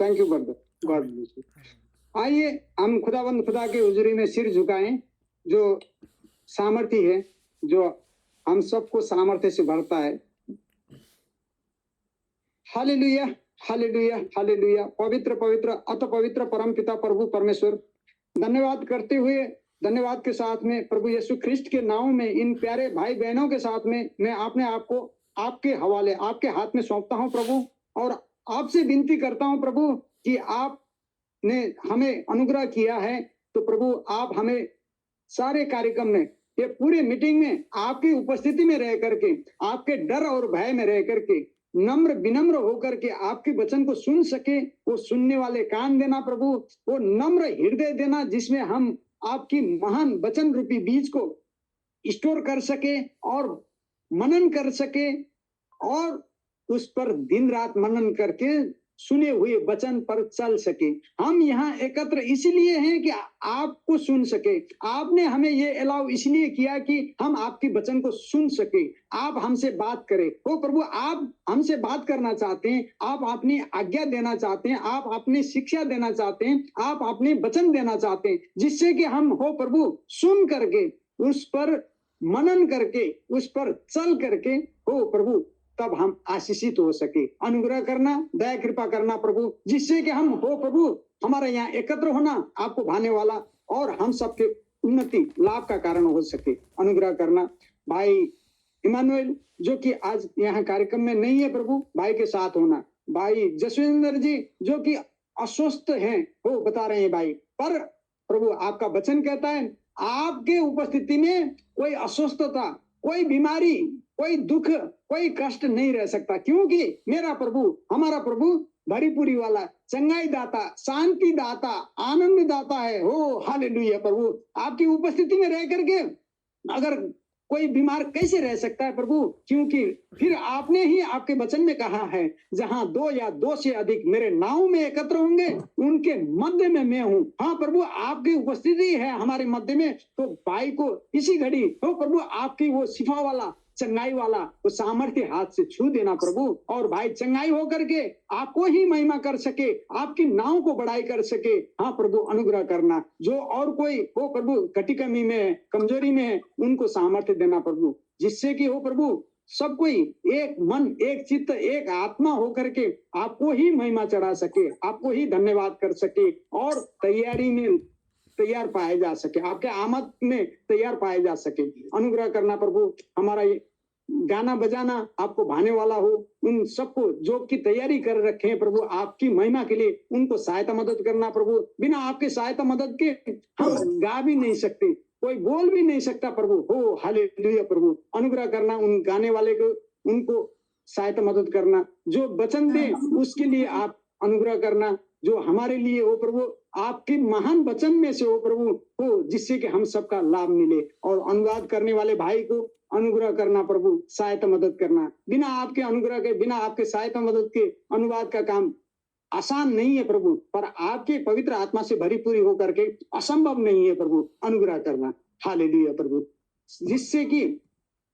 Thank you brother, God आमीन। Bless you. आइए हम खुदावंद खुदा के हुजूरी में सिर झुकाएं, जो सामर्थ्य है, जो हम सबको सामर्थ्य से भरता है। Hallelujah, hallelujah, hallelujah. पवित्र पवित्र अत पवित्र परम पिता प्रभु परमेश्वर, धन्यवाद करते हुए, धन्यवाद के साथ में प्रभु यीशु ख्रिस्ट के नाम में इन प्यारे भाई बहनों के साथ में मैं अपने आप को आपके हवाले, आपके हाथ में सौंपता हूं प्रभु, और आपसे विनती करता हूं प्रभु कि आपने हमें अनुग्रह किया है, तो प्रभु आप हमें सारे कार्यक्रम में, ये पूरे मीटिंग में आपकी उपस्थिति में रह करके, आपके डर और भय में रह करके, नम्र विनम्र होकर के आपके वचन को सुन सके, वो सुनने वाले कान देना प्रभु, वो नम्र हृदय देना जिसमें हम आपकी महान वचन रूपी बीज को स्टोर कर सके और मनन कर सके, और उस पर दिन रात मनन करके सुने हुए वचन पर चल सके। हम यहाँ एकत्र इसलिए हैं कि आपको सुन सके। आपने हमें ये अलाउ इसलिए किया कि हम आपके वचन को सुन सके, आप हमसे बात करें। ओ प्रभु, आप हमसे बात करना चाहते हैं, आप अपनी आज्ञा देना चाहते हैं, आप अपनी शिक्षा देना चाहते हैं, आप अपने वचन देना चाहते हैं, जिससे कि हम हो प्रभु सुन करके, उस पर मनन करके, उस पर चल करके हो प्रभु, तब हम आशीषित हो सके। अनुग्रह करना, दया कृपा करना प्रभु, जिससे कि हम हो प्रभु, हमारा यहाँ एकत्र होना आपको भाने वाला और हम सबके उन्नति लाभ का कारण हो सके। अनुग्रह करना। भाई इमानुएल जो कि आज यहाँ कार्यक्रम में नहीं है प्रभु, भाई के साथ होना। भाई जसविंदर जी जो कि अस्वस्थ हैं, वो बता रहे हैं भाई, पर प्रभु आपका वचन कहता है आपके उपस्थिति में कोई अस्वस्थता, कोई बीमारी, कोई दुख, कोई कष्ट नहीं रह सकता, क्योंकि मेरा प्रभु, हमारा प्रभु भरीपूरी वाला, चंगाई दाता, शांति दाता, आनंद दाता है। हो हालेलुया प्रभु, आपकी उपस्थिति में रह करके अगर कोई बीमार कैसे रह सकता है प्रभु, क्योंकि फिर आपने ही आपके वचन में कहा है, जहां 2 या 2 से अधिक मेरे नाम में एकत्र होंगे, उनके मध्य में मैं हूं। हाँ प्रभु, आपकी उपस्थिति है हमारे मध्य में, तो भाई को इसी घड़ी हो प्रभु आपकी वो शिफा वाला, चंगाई वाला वो सामर्थ्य हाथ से छू देना प्रभु, और भाई चंगाई होकर के आपको ही महिमा कर सके, आपकी नाव को बढ़ाई कर सके। हाँ प्रभु, अनुग्रह करना। जो और कोई हो प्रभु कटी कमी में है, कमजोरी में है, उनको सामर्थ्य देना प्रभु, जिससे कि हो प्रभु सब कोई एक मन, एक चित्त, एक आत्मा होकर के आपको ही महिमा चढ़ा सके, आपको ही धन्यवाद कर सके, और तैयारी में तैयार पाए जा सके, आपके आमद में तैयार पाए जा सके। अनुग्रह करना प्रभु, हमारा ये गाना बजाना आपको भाने वाला हो, उन सबको जो की तैयारी कर रखे हैं प्रभु आपकी महिमा के लिए, उनको सहायता मदद करना प्रभु। बिना आपके सहायता मदद के हम गा भी नहीं सकते, कोई बोल भी नहीं सकता प्रभु। हो हालेलुया प्रभु, अनुग्रह करना उन गाने वाले को, उनको सहायता मदद करना, जो वचन दे उसके लिए आप अनुग्रह करना, जो हमारे लिए हो प्रभु आपके महान वचन में से हो प्रभु हो, जिससे कि हम सबका लाभ मिले। और अनुवाद करने वाले भाई को अनुग्रह करना प्रभु, सहायता मदद करना। बिना आपके अनुग्रह के, बिना आपके सहायता मदद के अनुवाद का काम आसान नहीं है प्रभु, पर आपके पवित्र आत्मा से भरीपूरी होकर के असंभव नहीं है प्रभु। अनुग्रह करना। हालेलुया प्रभु, जिससे कि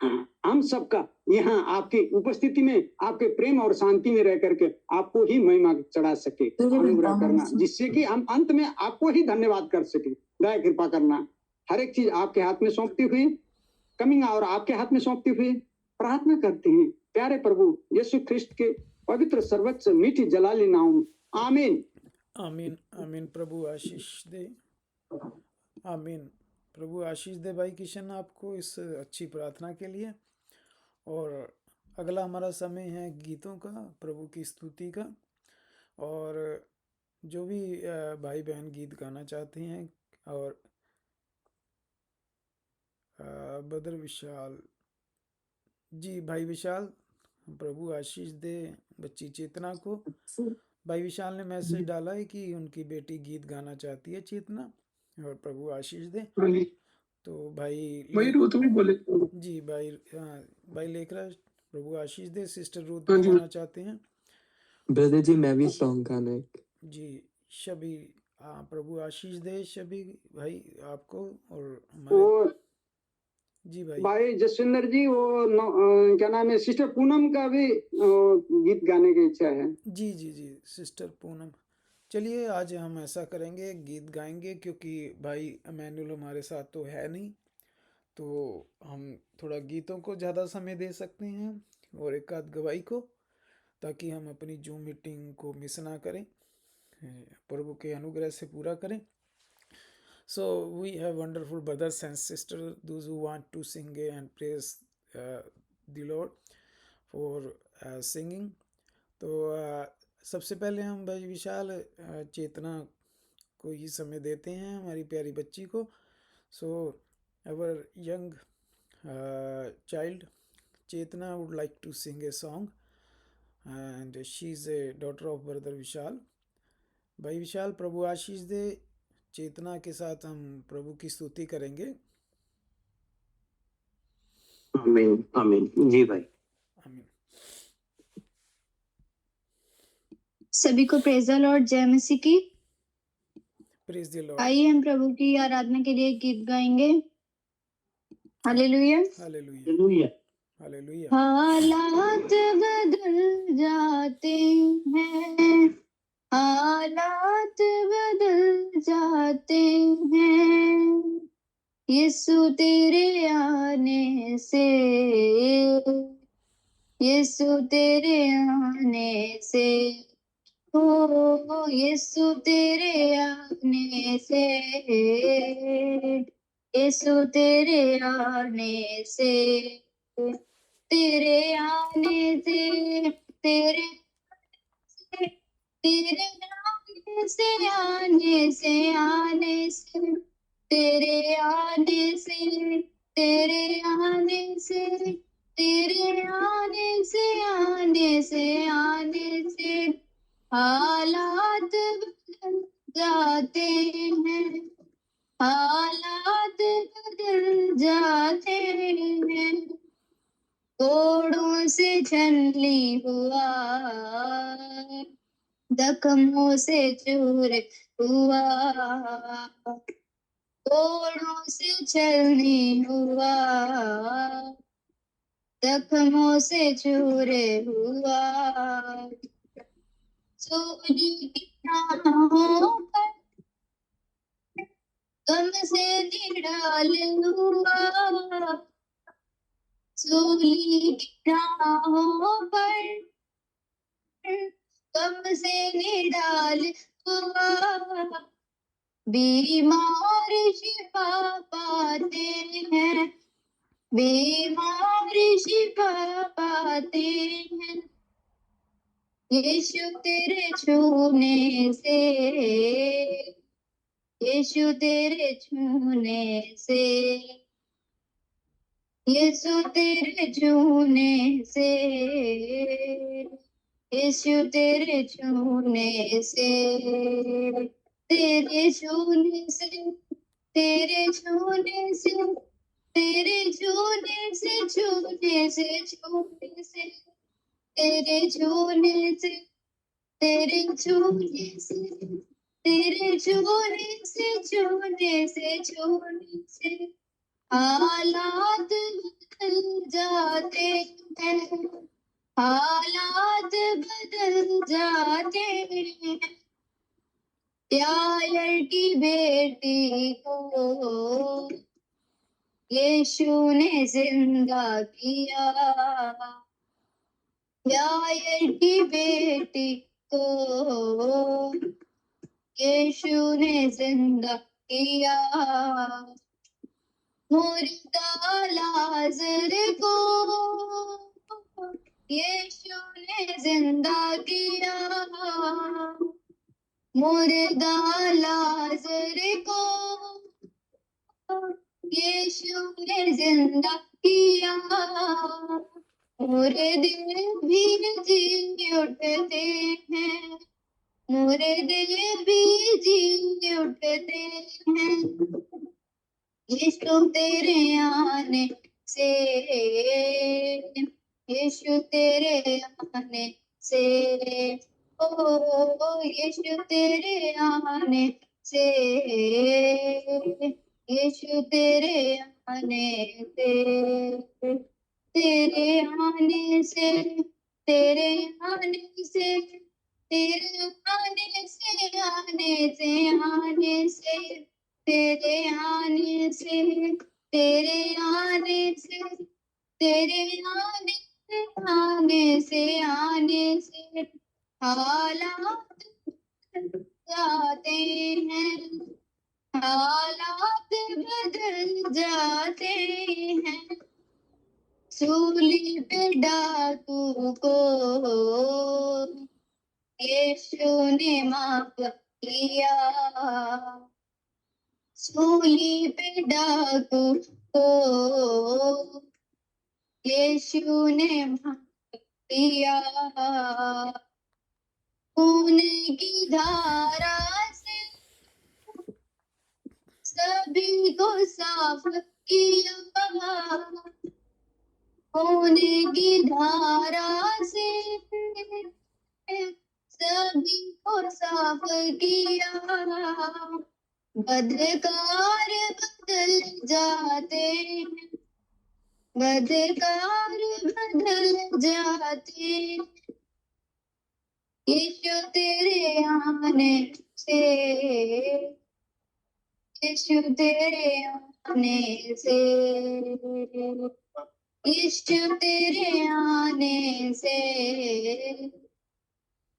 हम सबका यहाँ आपकी उपस्थिति में, आपके प्रेम और शांति में रह करके आपको ही महिमा चढ़ा सके। अनुग्रह करना, जिससे कि हम अंत में आपको ही धन्यवाद कर सके। दया कृपा करना। हर एक चीज आपके हाथ में सौंपते हुए, कमिंग और आपके हाथ में सौंपते हुए प्रार्थना करते हैं प्यारे प्रभु यीशु ख्रिस्ट के पवित्र सर्वोच्च मीठी जलाली नाम। आमीन आमीन आमीन। प्रभु आशीष दे। आमीन। प्रभु आशीष दे भाई किशन आपको इस अच्छी प्रार्थना के लिए। और अगला हमारा समय है गीतों का, प्रभु की स्तुति का। और जो भी भाई बहन गीत गाना चाहते हैं, और बदर विशाल जी, भाई विशाल, प्रभु आशीष दे बच्ची चेतना को। भाई विशाल ने मैसेज डाला है कि उनकी बेटी गीत गाना चाहती है, चेतना, और प्रभु आशीष दे। तो भाई बोले जी, भाई लेकराज, प्रभु आशीष दे। सिस्टर रूथ भी गाना चाहते हैं। ब्रदर जी मैं भी सॉन्ग गाना है जी। शबी, प्रभु आशीष दे शबी भाई आपको। और हमारे जी भाई जसविंदर जी, वो क्या नाम है, सिस्टर पूनम का भी गीत गाने की इच्छा है। जी जी जी, सिस्टर पूनम, चलिए आज हम ऐसा करेंगे, गीत गाएंगे, क्योंकि भाई अमैनुअल हमारे साथ तो है नहीं, तो हम थोड़ा गीतों को ज़्यादा समय दे सकते हैं और एक आध गवाही को, ताकि हम अपनी जूम मीटिंग को मिस ना करें, प्रभु के अनुग्रह से पूरा करें. So we have wonderful brothers and sisters, those who want to sing and praise the Lord for singing. तो सबसे पहले हम भाई विशाल चेतना को ही समय देते हैं, हमारी प्यारी बच्ची को. So our young child Chetna would like to sing a song and she is a daughter of brother Vishal. भाई विशाल प्रभु आशीष दे. चेतना के साथ हम प्रभु की स्तुति करेंगे. आमीन आमीन जी भाई. आमीन. सभी को प्रेज द लॉर्ड, जय मसीह की. Praise the Lord. आइए हम प्रभु की आराधना के लिए गीत गाएंगे. Hallelujah hallelujah hallelujah. हालेलुया. हालात बदल जाते हैं, हालात बदल जाते हैं, यीशु तेरे आने से, यीशु तेरे आने से, ओ यीशु तेरे आने से, यीशु तेरे आने से, तेरे आने से, तेरे तेरे आने से, आने से, आने से, तेरे आने से, तेरे आने से, तेरे आने से, आने से, आने से, हालात बदल जाते हैं, हालात बदल जाते हैं, कोड़ों से छलनी हुआ, जख्मों से चूर हुआ, कोड़ों से छलनी हुआ, जख्मों से चूर हुआ, सूली की राहों पर गम से निडाल हुआ, सूली की राहों पर गम से निडाल हुआ, बीमार शिफा पाते हैं, बीमार शिफा पाते हैं, यीशु तेरे छूने से, यीशु तेरे छूने से, यीशु तेरे छूने से, यीशु तेरे छूने से, तेरे छूने से, तेरे छूने से, तेरे छूने से, छूने से, छूने से, तेरे छूने से, तेरे छूने से, तेरे छूने से, छूने से, छूने से, हालात बदल जाते हैं, हालात बदल जाते हैं, यायर की बेटी को यीशु ने जिंदा किया, यायर की बेटी को यीशु ने जिंदा किया, मुर्दा लाजर को यीशु ने जिंदा किया, मुर्दा लाजर को यीशु ने जिंदा किया, मुर्दे भी जी उठते हैं, मुर्दे भी जी उठते हैं, यीशु तेरे आने से, यीशु तेरे आने से, ओ यीशु तेरे आने से, यीशु तेरे आने से, तेरे आने से, तेरे आने से, तेरे आने से आने से आने से तेरे आने से तेरे आने से तेरे आने से हालात जाते हैं, हालात बदल जाते हैं। सूली पे डाकू को यीशु ने माफ किया, सूली पे डाकू को यीशु ने माफ किया। खून की धारा से सभी को साफ किया, खून की धारा से सभी को साफ किया। बदकार बदल जाते हैं, बदकार बदल जाते हैं। यीशु तेरे आने से, यीशु तेरे आने से, यीशु तेरे आने से,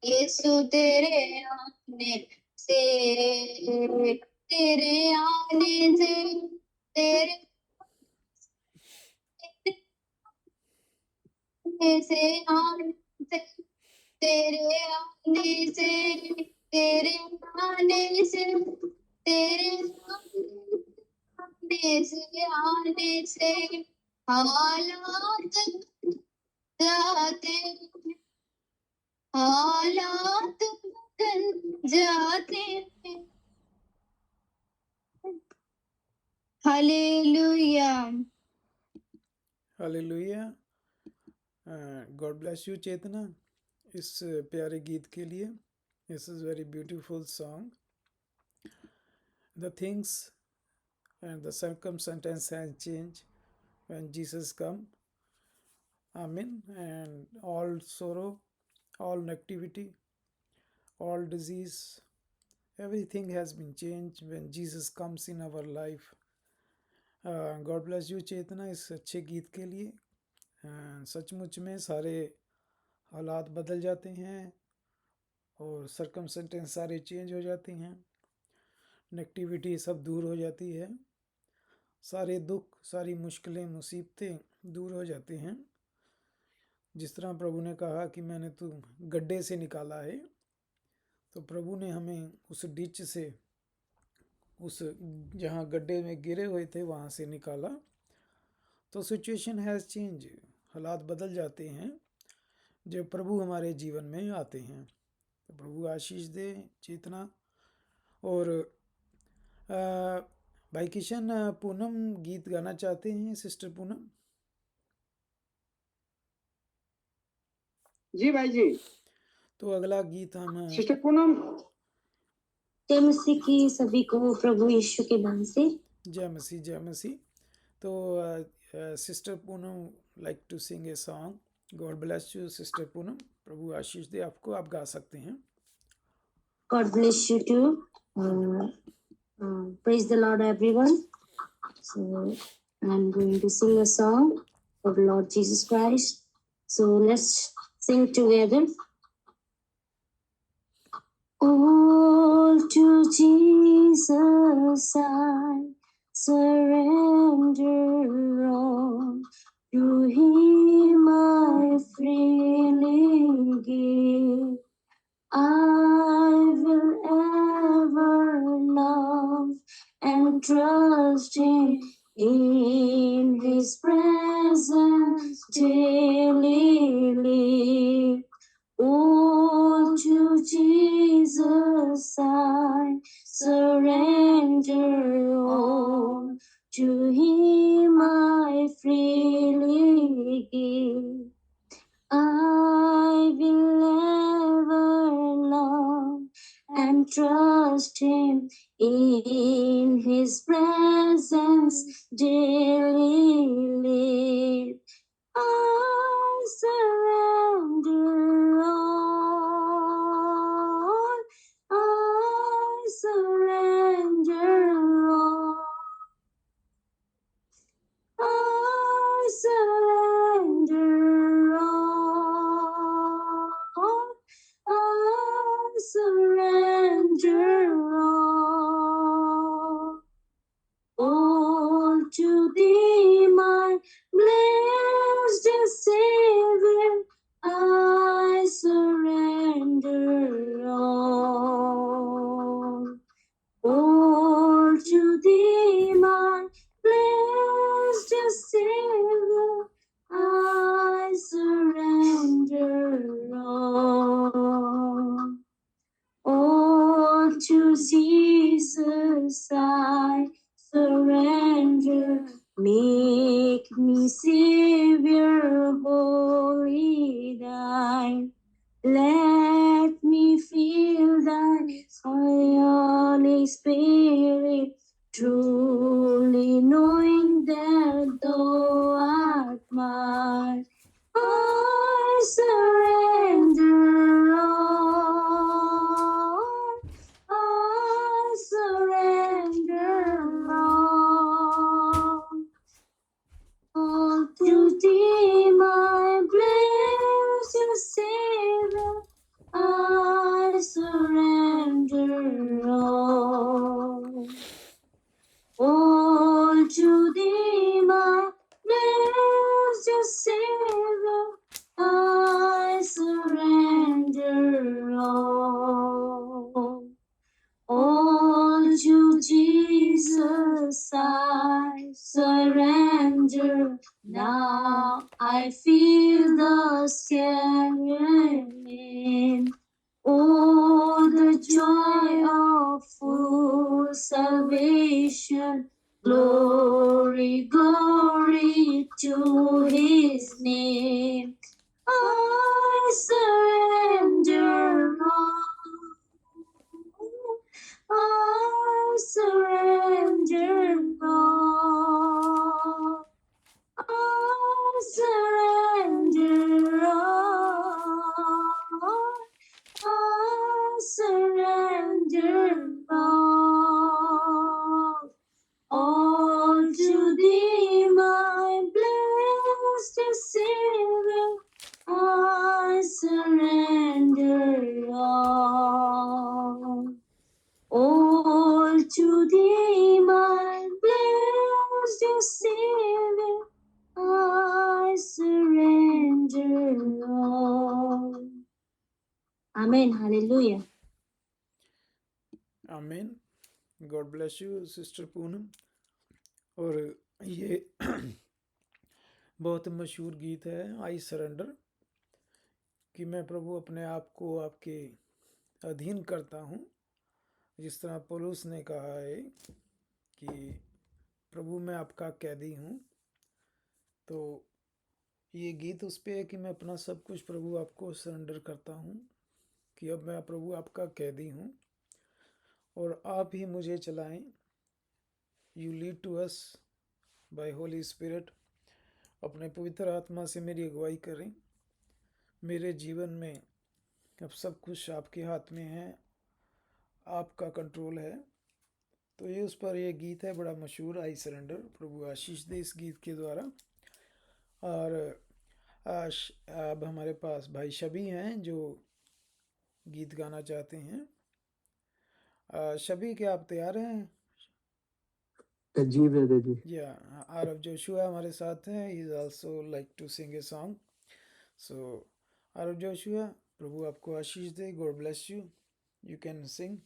यीशु तेरे आने से, तेरे आने से, तेरे से आने से, तेरे आने से, तेरे आने से, तेरे आने से हालात जाते, हालात बदल जाते हैं। Hallelujah. Hallelujah. God bless you Chetna इस प्यारे गीत के लिए। This is very beautiful song. The things and the circumstance has changed when Jesus come. Amen. And all sorrow, all negativity, all disease, everything has been changed when Jesus comes in our life. God bless you चेतना इस अच्छे गीत के लिए। सचमुच में सारे हालात बदल जाते हैं और सर्कमस्टेंस सारे चेंज हो जाते हैं, नेगेटिविटी सब दूर हो जाती है, सारे दुख सारी मुश्किलें मुसीबतें दूर हो जाते हैं। जिस तरह प्रभु ने कहा कि मैंने तू गड्ढे से निकाला है, तो प्रभु ने हमें उस डिच से, उस जहाँ गड्ढे में गिरे हुए थे वहाँ से निकाला। तो सिचुएशन हैज़ चेंज, हालात बदल जाते हैं जब प्रभु हमारे जीवन में आते हैं। तो प्रभु आशीष दे चेतना। और भाई किशन, पूनम गीत गाना चाहते हैं। सिस्टर पूनम। जी भाई जी। तो अगला गीत हम सिस्टर पूनम। जय मसीह की सभी को प्रभु यीशु के नाम से जय मसीह, जय मसीह। तो sister Poonam like to sing a song. God bless you sister Poonam, प्रभु आशीष दे आपको, आप गा सकते हैं। God bless you too. Praise the Lord, everyone. So I'm going to sing a song for the Lord Jesus Christ. So let's sing together. All to Jesus I surrender all. To Him I freely give. I will ever love and trust Him in His presence daily live. Oh, to Jesus I surrender all. To Him I freely give. I will ever love and trust Him in His presence daily live. I surrender all. surrender all to thee, my blessed Savior. I surrender all to thee, my blessed Savior. I surrender all to Jesus. I surrender. Make me Savior wholly thine. Let me feel thy Holy Spirit, truly knowing that thou art mine. I surrender all. I surrender all to thee, my blessed Savior. I surrender all to thee, my blessed Savior. I surrender all to Jesus. I surrender. Now I feel the scaring. Oh, the joy of full salvation. Glory, glory to his name. I surrender all. I surrender all. I surrender all. I surrender all to thee, my blessed Savior. I surrender all to thee, my blessed Savior. I surrender all. Amen. Hallelujah. आमीन। God bless you sister Poonam. और ये बहुत मशहूर गीत है I surrender, कि मैं प्रभु अपने आप को आपके अधीन करता हूँ। जिस तरह पौलुस ने कहा है कि प्रभु मैं आपका कैदी हूँ, तो ये गीत उस पे है कि मैं अपना सब कुछ प्रभु आपको सरेंडर करता हूँ, कि अब मैं प्रभु आपका कैदी हूँ और आप ही मुझे चलाएं। You lead to us by holy spirit. अपने पवित्र आत्मा से मेरी अगुवाई करें। मेरे जीवन में अब सब कुछ आपके हाथ में है, आपका कंट्रोल है। तो ये उस पर ये गीत है बड़ा मशहूर, आई सरेंडर। प्रभु आशीष दे इस गीत के द्वारा। और अब हमारे पास भाई शबी हैं जो गीत गाना चाहते हैं। शबी, क्या आप तैयार हैं? जी ब्रदर जी। या आरव जोशुआ हमारे साथ हैं। He is also like to sing a song. So Aarav Joshua, प्रभु आपको आशीष दे। God bless you. You can sing.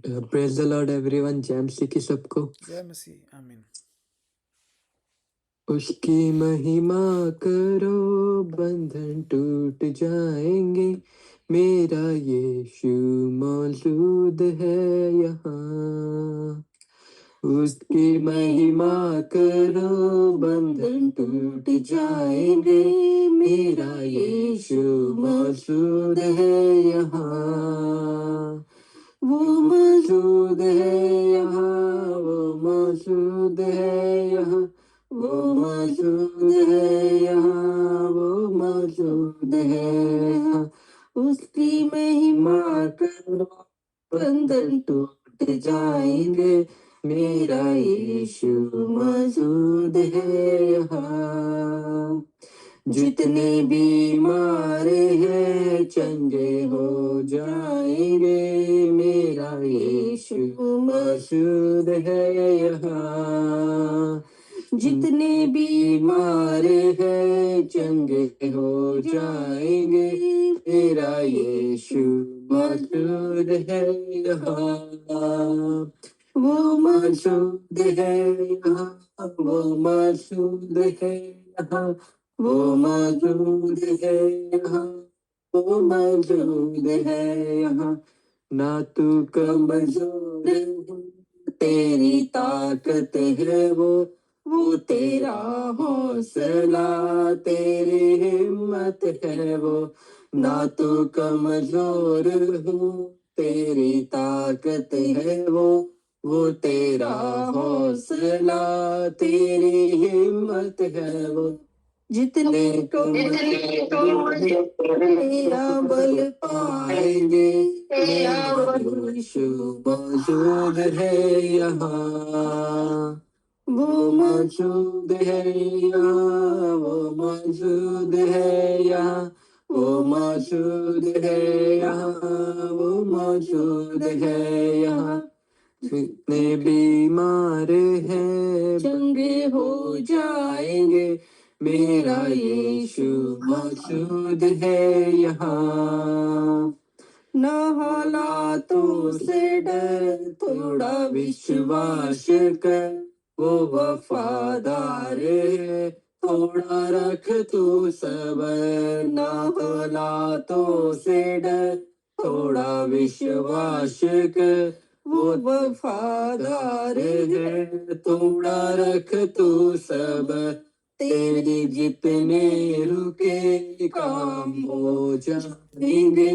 Praise the Lord everyone. जय मसीह की सबको। जय मसीह। आमीन। उसकी महिमा करो, बंधन टूट जाएंगे। मेरा यीशु मौजूद है यहाँ। उसकी महिमा करो, बंधन टूट जाएंगे। मेरा यीशु मौजूद है यहाँ। वो मौजूद है यहाँ, वो मौजूद है यहाँ, वो मौजूद है यहाँ, वो मौजूद है यहाँ। उसकी महिमा करो, बंधन टूट जाएंगे। मेरा यीशु मौजूद है यहाँ। जितने बीमार हैं चंगे हो जाएंगे, मेरा यीशु मौजूद है यहाँ। जितने बीमार हैं चंगे हो जाएंगे, मेरा यीशु मौजूद है यहाँ। वो मौजूद है यहाँ, वो मौजूद है यहाँ, वो मौजूद है यहाँ, वो मौजूद है यहाँ। ना तू कमजोर है, तेरी ताकत है वो तेरा हौसला, तेरी हिम्मत है वो। ना तू कमजोर हो, तेरी ताकत है वो तेरा हौसला, तेरी हिम्मत है वो। जितने तेरा बल पाएंगे, तेरा यीशु मौजूद है यहाँ। वो मौजूद है यहाँ, वो मौजूद है यहाँ, वो मौजूद है यहाँ, वो मौजूद है यहाँ। जितने बीमार हैं चंगे हो जाएंगे, मेरा यीशु मौजूद है यहाँ। न हालातों से डर, थोड़ा विश्वास कर, वो वफादार है, थोड़ा रख तू सबर। न हालातों से डर, थोड़ा विश्वास कर, वो वफादार है, थोड़ा रख तू सबर। तेरी जितने रुके काम हो जाएंगे,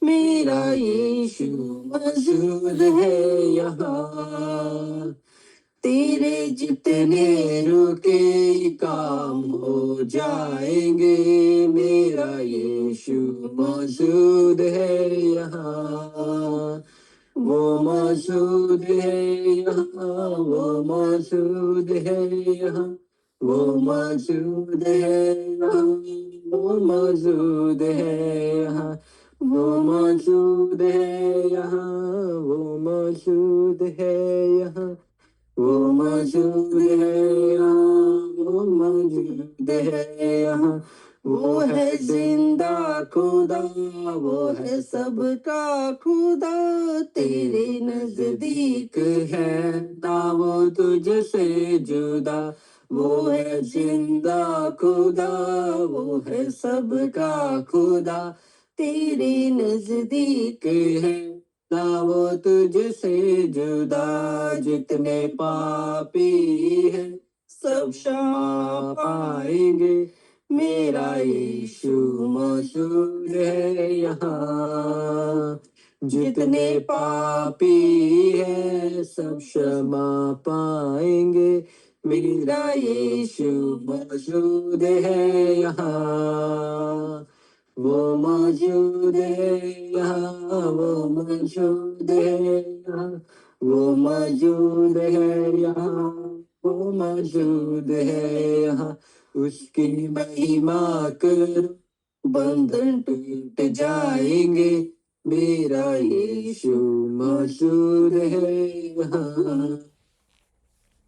मेरा यीशु मौजूद है यहाँ। तेरे जितने रुके काम हो जाएंगे, मेरा यीशु मौजूद है यहाँ। वो मौजूद है यहाँ, वो मौजूद है यहाँ, वो मौजूद है यहाँ, वो मौजूद है यहाँ, वो मौजूद है यहाँ, वो मौजूद है यहाँ, वो मौजूद है यहाँ, वो मौजूद है यहाँ। वो है जिंदा खुदा, वो है सबका खुदा, तेरे नजदीक है ना वो तुझसे जुदा। वो है जिंदा खुदा, वो है सबका खुदा, तेरे नजदीक है ना वो तुझसे जुदा। जितने पापी हैं सब क्षमा पाएंगे, मेरा यीशु मौजूद है यहाँ। जितने पापी हैं सब क्षमा पाएंगे, मेरा यीशु मौजूद है यहाँ। वो मौजूद है यहाँ, वो मौजूद है यहाँ, वो मौजूद है यहाँ, वो मौजूद है यहाँ। उसकी महिमा करो, बंधन टूट जाएंगे, मेरा यीशु मौजूद है यहाँ।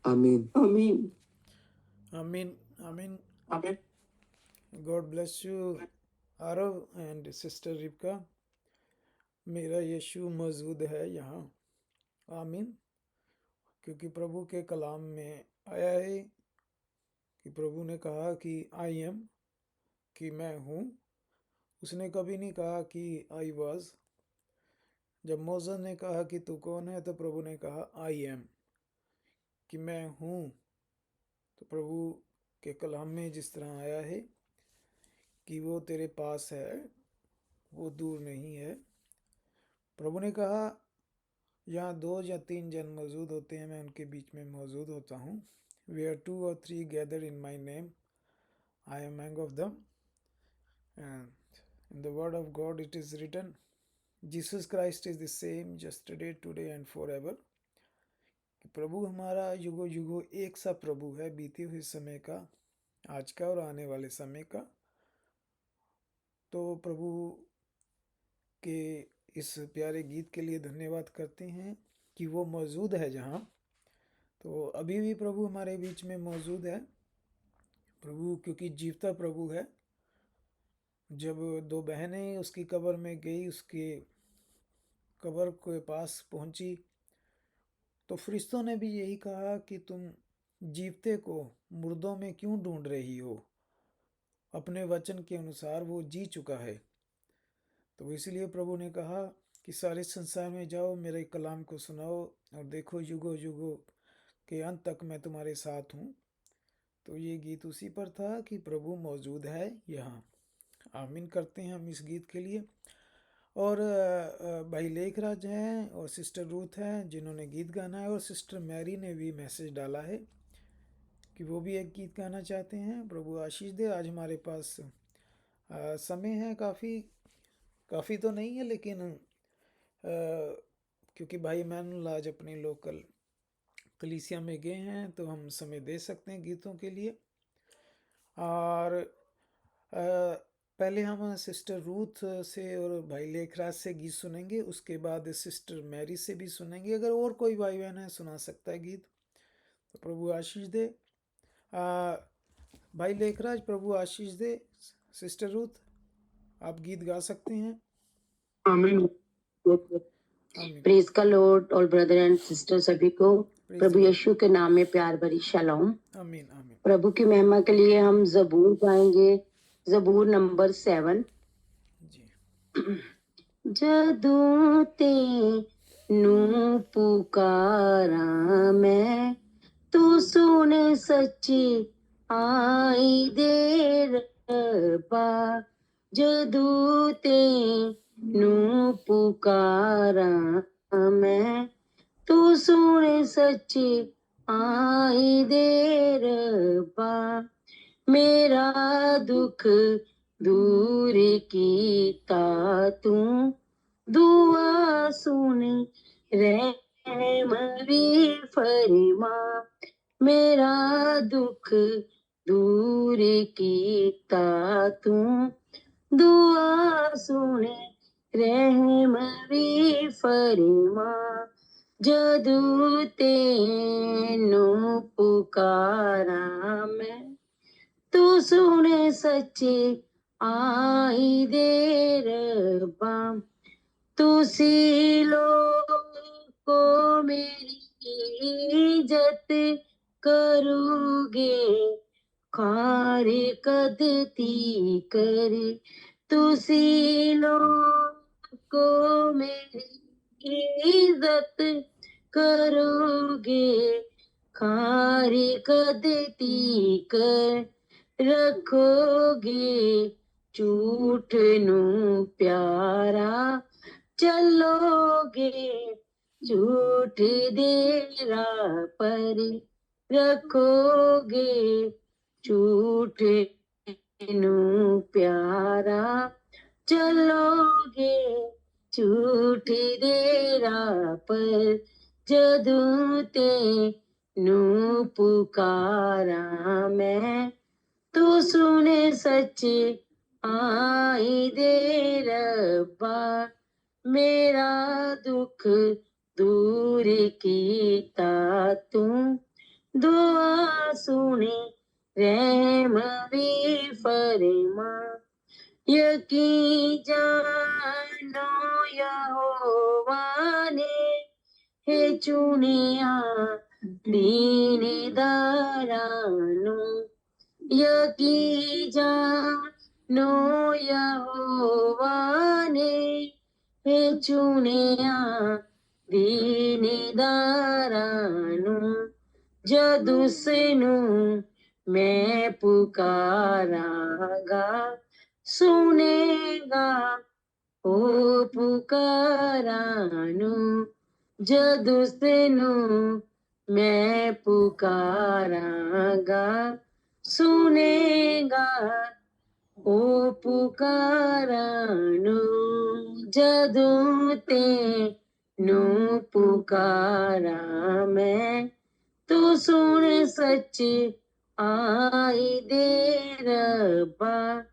आमीन आमीन आमीन आमीन। आमीन। God bless you Aarav and sister Rebecca. मेरा यीशु मौजूद है यहाँ। आमीन। क्योंकि प्रभु के कलाम में आया है कि प्रभु ने कहा कि आई एम, कि मैं हूँ। उसने कभी नहीं कहा कि आई वॉज। जब मोसेस ने कहा कि तू कौन है, तो प्रभु ने कहा आई एम, कि मैं हूँ। तो प्रभु के कलाम में जिस तरह आया है कि वो तेरे पास है, वो दूर नहीं है। प्रभु ने कहा यहाँ 2 या 3 जन मौजूद होते हैं, मैं उनके बीच में मौजूद होता हूँ। Where 2 or 3 gather in my name, I am among them. And in the word of God it is written, Jesus Christ is the same yesterday, today and forever. कि प्रभु हमारा युगो युगो एक सा प्रभु है, बीते हुए समय का, आज का और आने वाले समय का। तो प्रभु के इस प्यारे गीत के लिए धन्यवाद करते हैं कि वो मौजूद है जहाँ। तो अभी भी प्रभु हमारे बीच में मौजूद है। प्रभु क्योंकि जीवता प्रभु है। जब दो बहनें उसकी कब्र में गई, उसके कब्र के पास पहुंची, तो फरिश्तों ने भी यही कहा कि तुम जीवते को मुर्दों में क्यों ढूंढ रही हो, अपने वचन के अनुसार वो जी चुका है। तो इसलिए प्रभु ने कहा कि सारे संसार में जाओ, मेरे कलाम को सुनाओ और देखो युगों युगों के अंत तक मैं तुम्हारे साथ हूँ। तो ये गीत उसी पर था कि प्रभु मौजूद है यहाँ। आमीन करते हैं हम इस गीत के लिए। और भाई लेखराज हैं और सिस्टर रूथ हैं जिन्होंने गीत गाना है, और सिस्टर मैरी ने भी मैसेज डाला है कि वो भी एक गीत गाना चाहते हैं। प्रभु आशीष दे। आज हमारे पास समय है, काफ़ी तो नहीं है, लेकिन क्योंकि भाई मैनुअल आज अपने लोकल कलीसिया में गए हैं तो हम समय दे सकते हैं गीतों के लिए। और पहले हम सिस्टर रूथ से और भाई लेखराज से गीत सुनेंगे, उसके बाद सिस्टर मैरी से भी सुनेंगे। अगर और कोई भाई बहन है सुना सकता है गीत। तो प्रभु आशीष दे। भाई लेखराज प्रभु आशीष दे। सिस्टर रूथ आप गीत गा सकते हैं। आमीन। प्रेज का लॉर्ड और ब्रदर एंड सिस्टर सभी को प्रभु यीशु के नाम में प्यार भरी शलोम। आमीन आमीन। प्रभु की महिमा के लिए हम जबूर गाएंगे, जबूर नंबर 7। जदों तेनू पुकारा मैं, तू सुन सच्ची आई दे रब्बा। जदों तेनू पुकारा मैं, तू सुन सच्ची आई दे रब्बा। मेरा दुख दूर कीता तू, दुआ सुन रहम भी फरमा। मेरा दुख दूर कीता तू, दुआ सुन रहम भी फरमा। जदू तेनू पुकारा मैं, तू सुन सच्चे आई दे रब्बा। तुसी लोग को मेरी इज्जत करोगे, खार कदती कर। तुसी लोग को मेरी इज्जत करोगे, खार कदती कर। रखोगे झूठ नू प्यारा, चलोगे झूठ दे राह पर। रखोगे झूठ नू प्यारा, चलोगे झूठ दे राह पर। जदों तेनू पुकारा मैं, तू सुने सच्चे आई दे रब्बा। मेरा दुख दूर कीता तू, दुआ सुने रहम भी फरमा। यकीन जानो यहोवा ने हे चुनिया दीनदारा नू। यकीन जानो यहोवा ने हे चुनिया दीनदारा नू। जद उसनू मैं पुकारांगा, सुनेगा ओ पुकारा नू। जद उसनू मैं पुकारांगा, सुनेगा ओ पुकारा नू। जदों तेनू पुकारा मैं, तू सुन सच आई दे रब्बा।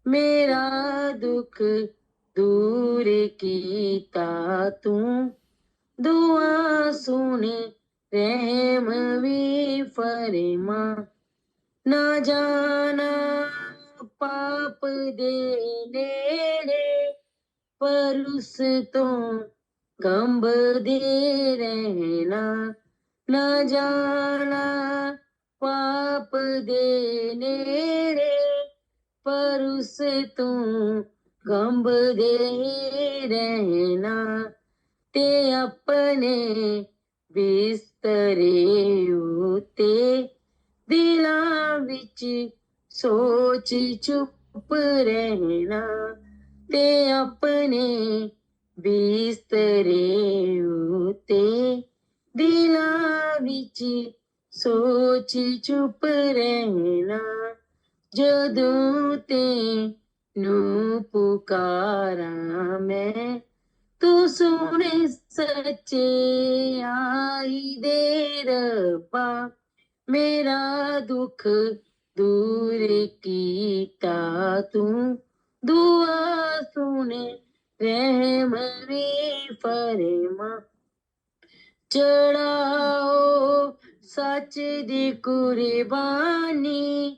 मेरा दुख दूर कीता तू, दुआ सुन रहम भी फरमा। ना जाना पाप दे नेड़े, पर उस तो कंबदे रहना। ना जाना पाप दे नेड़े, पर उस तो कंबदे रहना। ते अपने बिस्तरे उते दिलां विच सोच चुप रहना। ते अपने बिस्तरे उते दिलां विच सोच चुप रहना। जदों तैनूं पुकारां मैं, तू सुने सच्चे आई दे रब्बा। मेरा दुख दूर कीता तू, दुआ सुने रहम भी फरमा। चढ़ाओ सच दी कुर्बानी,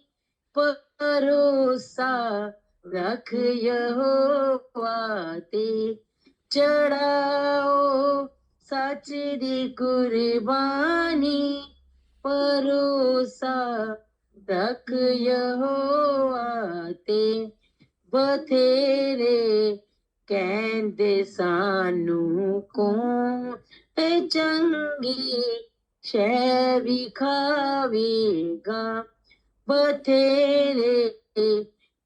भरोसा रख यहोवा ते। चढ़ाओ सच दी कुर्बानी, भरोसा रख यहोवा ते। बथेरे कहंदे सानू कौन चंगी शै विखावेगा। बथेरे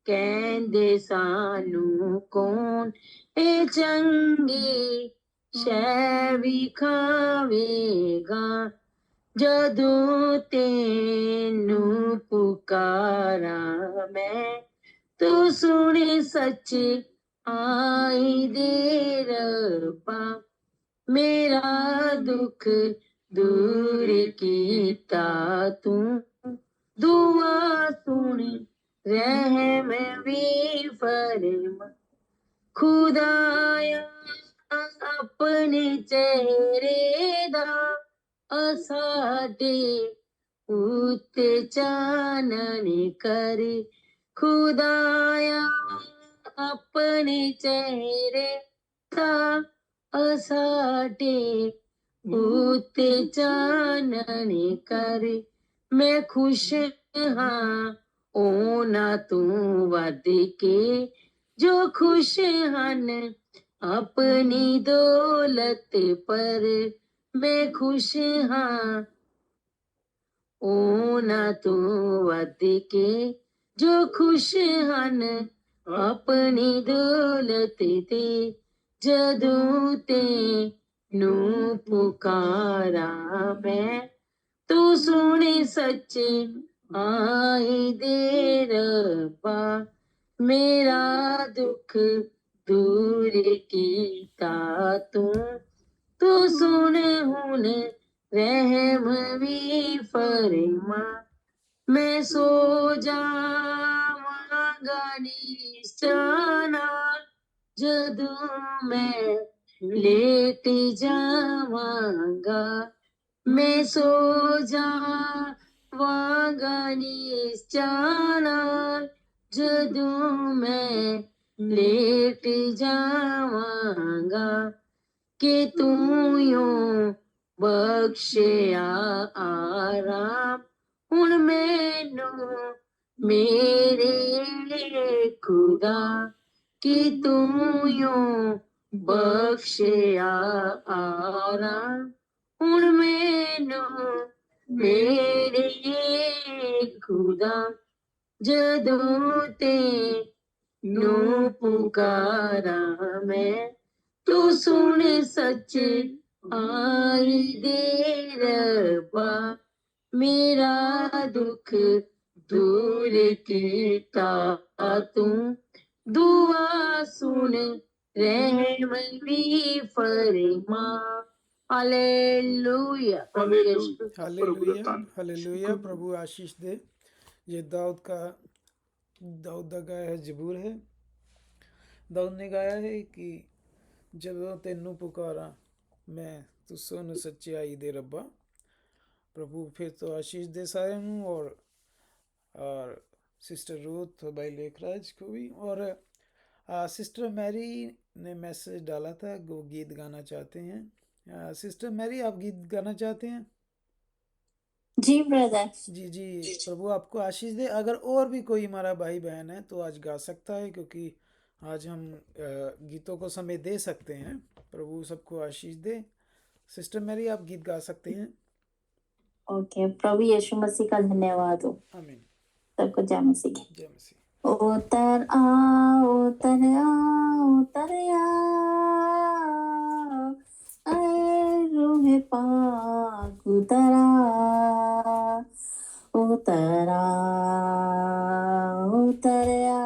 कहंदे सानू कौन चंगी शै विखावेगा। जदों तैनूं पुकारां मैं, तू सुने सच आई दे रब्बा। मेरा दुख दूर कीता तू, दुआ सुन रहम भी फरमा। खुदाया अपने चेहरे दा असाडे उत्ते चानन कर। खुदाया अपने चेहरे दा असाडे उत्ते चानन कर। मैं खुश हाँ ओना तू वध के, जो खुश हन अपनी दौलत पर। मैं खुश हाँ ओना तू वध के, जो खुश हन अपनी दौलत ते। जदों तैनूं पुकारां मैं, तू सुने सच्चे आई दे रब्बा। मेरा दुख दूर कीता तू, तू सुन हुन रहम भी फरमा। मैं सो जावांगा निशाना, जदों मैं लेट जावांगा। मैं सो जावांगा निशाना, जदों मैं लेट जावांगा। कि तू यूं बख्शिया आराम हुण मैनू मेरे खुदा। कि तू यूं बख्शिया आराम हुण मैनू मेरे खुदा। जदों तैनूं पुकारां मैं, तू सुन सच आई दे रब्बा। मेरा दुख दूर कीता तू, दुआ सुन रहम भी फरमा। हालेलुया। Hallelujah hallelujah. प्रभु आशीष दे। ये दाऊद का दाऊद का गाया है जबूर है। दाऊद ने गाया है कि ਜਦੋਂ ਤੈਨੂੰ ਪੁਕਾਰਾਂ मैं तू सुन सच्चाई दे रब्बा। प्रभु फिर तो आशीष दे सारे ਨੂੰ और सिस्टर रूथ भाई लेखराज को भी। और सिस्टर मैरी ने मैसेज डाला था वो गीत गाना चाहते हैं। सिस्टर मैरी आप गीत गाना चाहते हैं? जी ब्रदर। जी जी, प्रभु आपको आशीष दे। अगर और भी कोई हमारा भाई बहन है तो आज गा सकता है, क्योंकि आज हम गीतों को समय दे सकते हैं। प्रभु सबको आशीष दे। सिस्टर मैरी आप गीत गा सकते हैं। ओके, प्रभु यीशु मसीह का धन्यवाद हो। आमीन। सबको जय मसीह। जय मसीह। उतर आ उतर आ उतर आ ऐ रूह पाक उतर आ उतर आ उतर आ।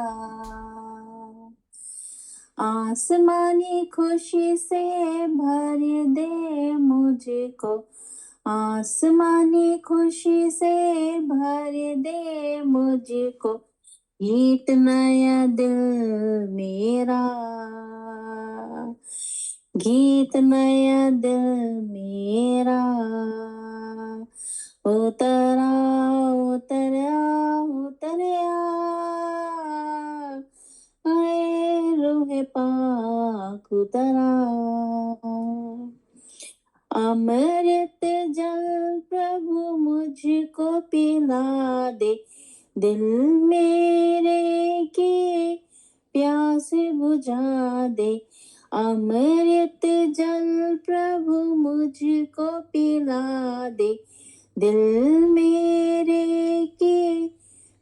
आसमानी खुशी से भर दे मुझको, आसमानी खुशी से भर दे मुझको, गीत नया दिल मेरा, गीत नया दिल मेरा। उतरा उतरा उतरा ऐ रूह पाक उतरा। अमृत जल प्रभु मुझको पिला दे, दिल मेरे की प्यास बुझा दे। अमृत जल प्रभु मुझको पिला दे, दिल मेरे की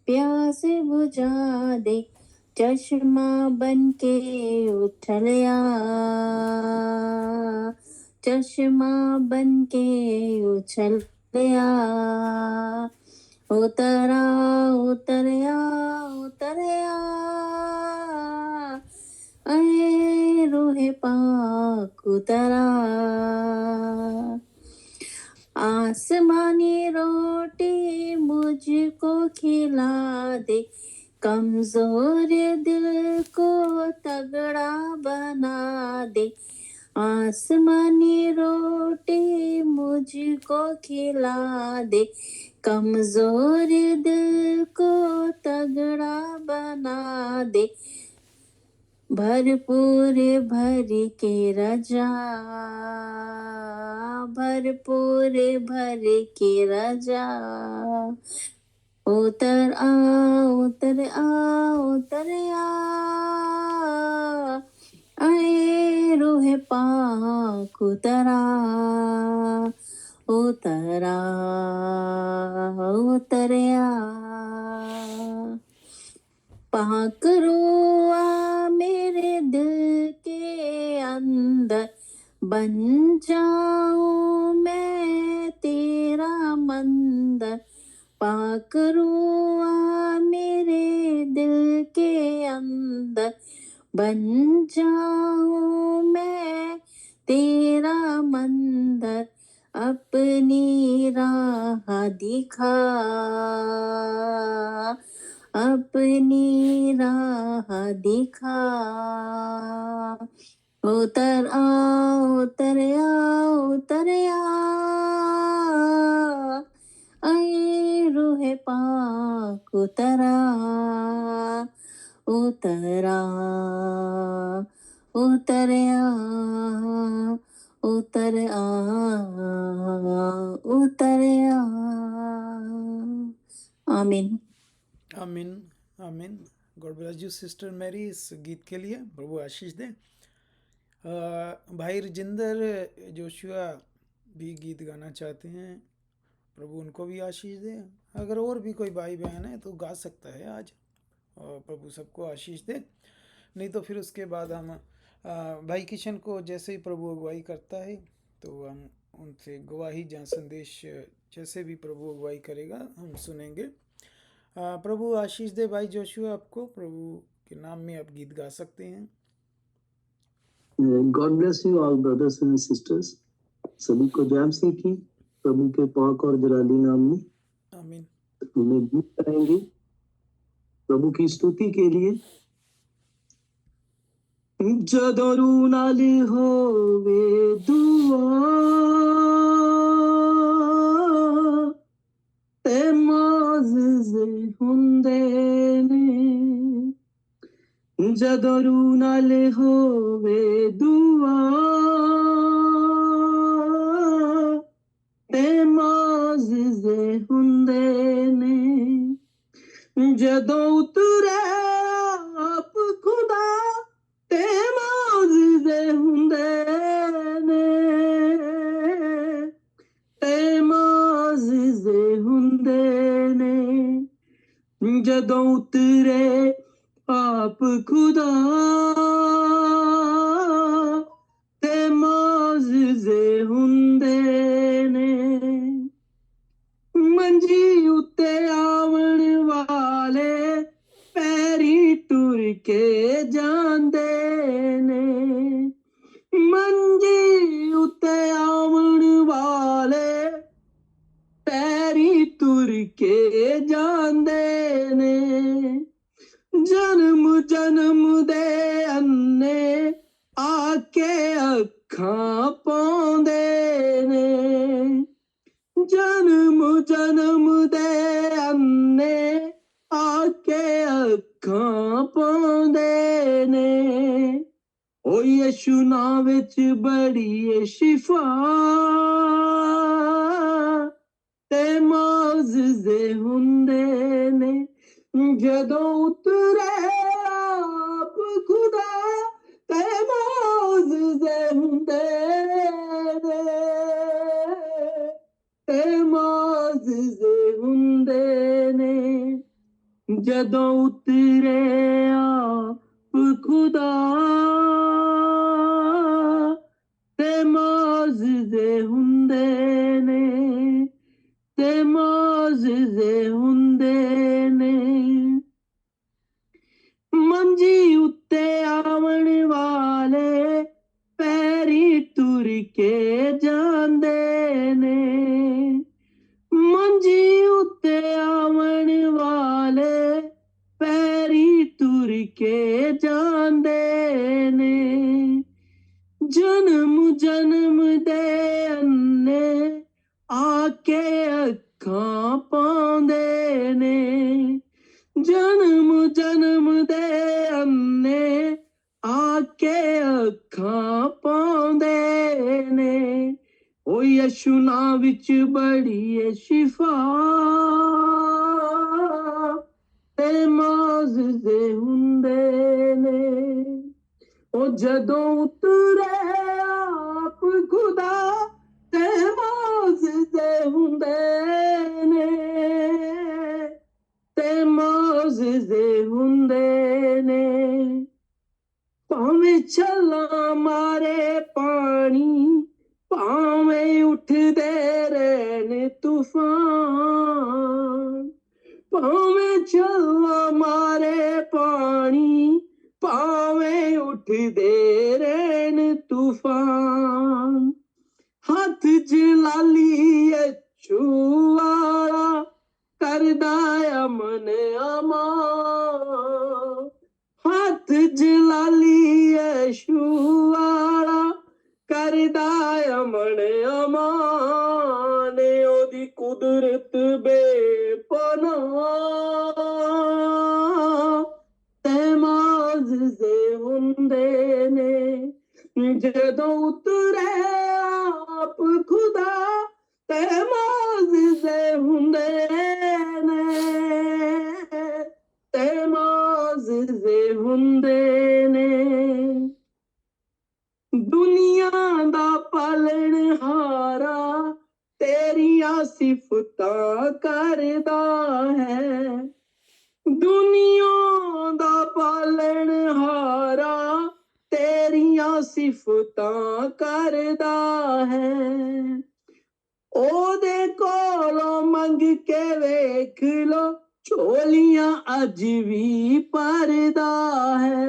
प्यास बुझा दे। चश्मा बन के उछलिया, चश्मा बन के उछलिया। उतरा उतरिया उतरिया ऐ रूह पाक उतरा। आसमानी रोटी मुझको खिला दे, कमजोर दिल को तगड़ा बना दे। आसमानी रोटी मुझको खिला दे, कमजोर दिल को तगड़ा बना दे। भरपूर भर के रजा, भरपूर भर के रजा। उतर आ उतर आ उतर आ ऐ रूह पाक उतरा। उतरा उतरिया पाक रुआ मेरे दिल के अंदर, बन जाऊं मैं तेरा मंदिर। पाक रुआ मेरे दिल के अंदर, बन जाऊं मैं तेरा मंदिर। अपनी राह दिखा, अपनी राह दिखा। उतर आ उतर आ उतर आ ऐ रूह पाक उतरा। उतरा उतरिया उतर आ उतरिया। आमीन आमीन आमीन। God bless you sister Mary इस गीत के लिए। प्रभु आशीष दे। भाई रजिंदर जोशुआ भी गीत गाना चाहते हैं। प्रभु उनको भी आशीष दे। अगर और भी कोई भाई बहन है तो गा सकता है आज, और प्रभु सबको आशीष दे। नहीं तो फिर उसके बाद हम भाई किशन को जैसे ही प्रभु अगुवाई करता है तो हम उनसे गवाही या संदेश जैसे भी प्रभु अगुवाई करेगा हम सुनेंगे। प्रभु आशीष दे भाई जोशुआ आपको। प्रभु के नाम में आप गीत गा सकते हैं। God bless you all brothers and sisters. सभी को जय मसीह की। प्रभु के पाक और जलाली नाम में आमीन। हमें गीत गाएंगे। प्रभु की स्तुति के लिए। ਜਦੋਂ ਰੂ ਨਾਲ ਹੋਵੇ ਦੁਆ ਤੇ ਮਾਜ਼ੇ ਹੁੰਦੇ ਨੇ, ਜਦੋਂ ਰੂ ਨਾਲ ਹੋਵੇ ਦੁਆ ਤੇ ਮਾਜ਼ੇ ਹੁੰਦੇ ਨੇ, ਜਦੋਂ ਉਤਰੇ ਆਪ ਖੁਦਾ ਤੇ ਮਾਜ਼ੇ ਹੁੰਦੇ ਨੇ, ਤੇ ਮਾਜ਼ੇ ਹੁੰਦੇ ਨੇ, ਜਦੋਂ ਉਤਰੇ ਆਪ ਖੁਦਾ ਤੇ ਮਾਜ਼ੇ ਹੁੰਦੇ ਨੇ, ਮੰਜੀ ਉੱਤੇ ਆਵਣ ਵਾਲੇ ਪੈਰੀ ਟੁਰ ਕੇ ਜਾਂਦੇ ਨੇ, ਮੰਜੀ ਉੱਤੇ ਆਵਣ ਵਾਲੇ ਪੈਰੀ ਤੁਰ ਕੇ ਜਾਂਦੇ ਨੇ, ਜਨਮ ਜਨਮ ਦੇ ਅੰਨੇ ਆ ਕੇ ਅੱਖਾਂ ਪਾਉਂਦੇ ਨੇ, ਜਨਮ ਜਨਮ ਦੇ ਅੰਨੇ ਆ ਕੇ ਅੱਖਾਂ ਪਾਉਂਦੇ ਨੇ, ਓ ਯਿਸੂ ਨਾਂ ਵਿੱਚ ਬੜੀ ਏ ਸ਼ਿਫਾ ਤੇ ਮਾਜ਼ੇ ਹੁੰਦੇ ਨੇ, ਜਦੋਂ ਉਤਰੇ ਆਪ ਖੁਦਾ ਤੇ ਮਾਜ਼ੇ ਹੁੰਦੇ ਨੇ, ਤੇ ਮਾਜ਼ੇ ਹੁੰਦੇ ਨੇ, ਜਦੋਂ ਉਤਰੇ ਆਪ ਖੁਦਾ ਤੇ ਮਾਜ਼ੇ ਹੁੰਦੇ ਨੇ, ਤੇ ਮਾਜ਼ੇ ਹੁੰਦੇ ਨੇ, ਮੰਜੀ ਉੱਤੇ ਆਵਣ ਵਾਲੇ ਪੈਰੀ ਤੁਰ ਕੇ ਜਾਂਦੇ ਨੇ, ਮੰਜੀ ਉੱਤੇ ਆਵਣ ਵਾਲੇ ਪੈਰੀ ਤੁਰ ਕੇ ਜਾਂਦੇ ਨੇ, ਜਨਮ ਜਨਮ ਦੇ ਅੰਨੇ ਆ ਕੇ ਅੱਖਾਂ ਪਾਉਂਦੇ ਨੇ, ਜਨਮ ਜਨਮ ਦੇ ਅੰਨੇ ਆ ਕੇ ਅੱਖਾਂ ਪਾਉਂਦੇ ਨੇ, ਓ ਯਿਸੂ ਨਾਂ ਵਿੱਚ ਬੜੀ ਏ ਸ਼ਿਫਾ ਤੇ ਮਾਜ਼ੇ ਹੁੰਦੇ ਨੇ, ਓ ਜਦੋਂ ਉਤਰੇ ਆਪ ਖੁਦਾ ਤੇ ਮਾਜ਼ੇ ਹੁੰਦੇ ਨੇ, ਤੇ ਮਾਜ਼ੇ ਹੁੰਦੇ ਨੇ, ਭਾਵੇਂ ਛੱਲਾਂ ਮਾਰੇ ਪਾਣੀ, ਭਾਵੇਂ ਉੱਠਦੇ ਰਹਿਣ ਤੂਫਾਨ, ਭਾਵੇਂ ਛੱਲਾਂ ਮਾਰੇ ਪਾਣੀ, ਭਾਵੇਂ ਉੱਠਦੇ ਰਹਿਣ ਤੂਫਾਨ, ਹੱਥ ਜਲਾਲੀ ਯਿਸੂ ਵਾਲਾ ਕਰਦਾ ਅਮਨ ਅਮਾਨ, ਹੱਥ ਜਲਾਲੀ ਯਿਸੂ ਵਾਲਾ ਕਰਦਾ ਅਮਨ ਅਮਾਨ, ਉਹਦੀ ਕੁਦਰਤ ਬੇਪਨਾਹ ਤੇ ਮਾਜ਼ੇ ਹੁੰਦੇ ਨੇ, ਜਦੋਂ ਉਤਰੇ ਆਪ ਖੁਦਾ ਤੇ ਮਾਜ਼ੇ ਹੁੰਦੇ ਨੇ, ਤੇ ਮਾਜ਼ੇ ਹੁੰਦੇ ਨੇ, ਦੁਨੀਆ ਦਾ ਪਾਲਣਹਾਰਾ ਤੇਰੀਆਂ ਸਿਫਤਾਂ ਕਰਦਾ ਹੈ, ਦੁਨੀਆ ਦਾ ਪਾਲਣਹਾਰਾ ਤੇਰੀਆਂ ਸਿਫਤਾਂ ਕਰਦਾ ਹੈ, ਉਹਦੇ ਕੋਲੋਂ ਮੰਗ ਕੇ ਵੇਖ ਲੋ ਝੋਲੀਆਂ ਅੱਜ ਵੀ ਭਰਦਾ ਹੈ,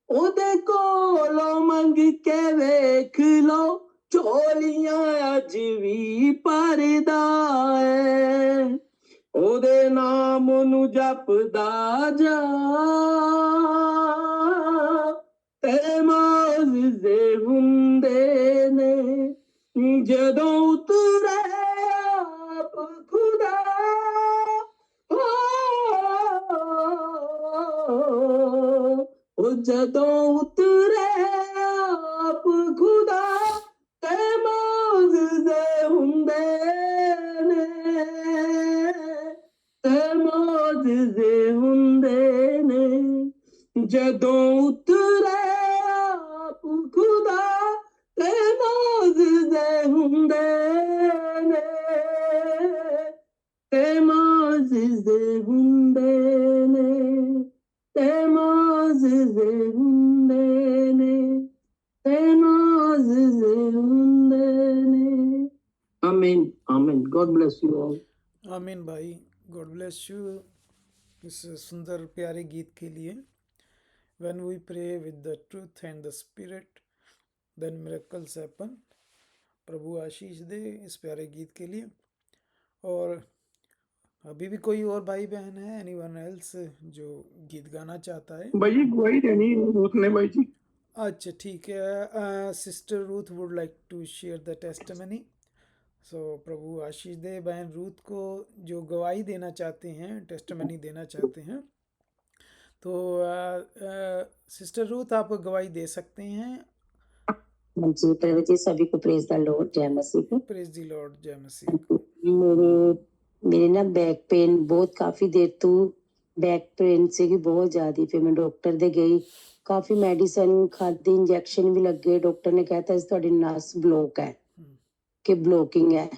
ਉਹਦੇ ਕੋਲੋਂ ਮੰਗ ਕੇ ਵੇਖ ਲੋ ਝੋਲੀਆਂ ਅੱਜ ਵੀ ਭਰਦਾ ਹੈ, ਉਹਦੇ ਨਾਮ ਨੂੰ ਜਪਦਾ ਜਾ ਤੇ ਮੌਜੂਜ਼ੇ ਹੁੰਦੇ ਨੇ ਜਦੋਂ ਉਤਰੇ ਆਪ ਖੁਦਾ ਉਹ ਜਦੋਂ ਉਤਰੇ ਆਪ ਖੁਦਾ ਤੇ ਮੌਜੂਜ਼ੇ ਹੁੰਦੇ ਨੇ ਤੇ ਮੌਜੂਜ਼ੇ ਹੁੰਦੇ ਨੇ ਜਦੋਂ ਉਤਰੇ ਆਪ ਖੁਦਾ ਤੇ ਮੌਜੂਜ਼ੇ ਹੁੰਦੇ ਨੇ ਤੇ ਮੌਜੂਜ਼ੇ ਹੁੰਦੇ ਨੇ ਤੇ ਮੌਜੂਜ਼ੇ ਹੁੰਦੇ ਨੇ ਤੇ ਮੌਜੂਜ਼ੇ ਹੁੰਦੇ ਨੇ ਆਮੀਨ ਆਮੀਨ ਗॉड ब्लेस यू ऑल आमीन भाई, गॉड ब्लेस यू इस सुंदर प्यारे गीत के लिए। When we pray with the truth and the spirit then miracles happen. प्रभु आशीष दे इस प्यारे गीत के लिए। और अभी भी कोई और भाई बहन है, एनीवन एल्स जो गीत गाना चाहता है? भाई जी गवाही देनी उसने भाई जी अच्छा ठीक है। Sister Ruth would like to share the testimony. So प्रभु आशीष दे बहन रूथ को जो गवाही देना चाहते हैं, टेस्टिमनी देना चाहते हैं। तो सिस्टर रूथ आप गवाही दे सकते हैं। हाँ जी प्रभु जी, सभी को प्रेज द लॉर्ड, जय मसीह की। प्रेज दी लॉर्ड, जय मसीह। मेरे ना बैक पेन बहुत काफी देर तो बैक पेन ਸੀਗੀ ਬਹੁਤ ਜ਼ਿਆਦਾ। ਫਿਰ ਮੈਂ ਡਾਕਟਰ ਦੇ ਗਈ, ਕਾਫੀ ਮੈਡੀਸਨ ਖਾਦੀ, ਇੰਜੈਕਸ਼ਨ ਵੀ ਲੱਗੇ। ਡਾਕਟਰ ਨੇ ਕਹਿਤਾ ਇਸ ਤੁਹਾਡੀ ਨਸ ਬਲੋਕ ਹੈ ਕਿ ਬਲੋਕਿੰਗ ਹੈ।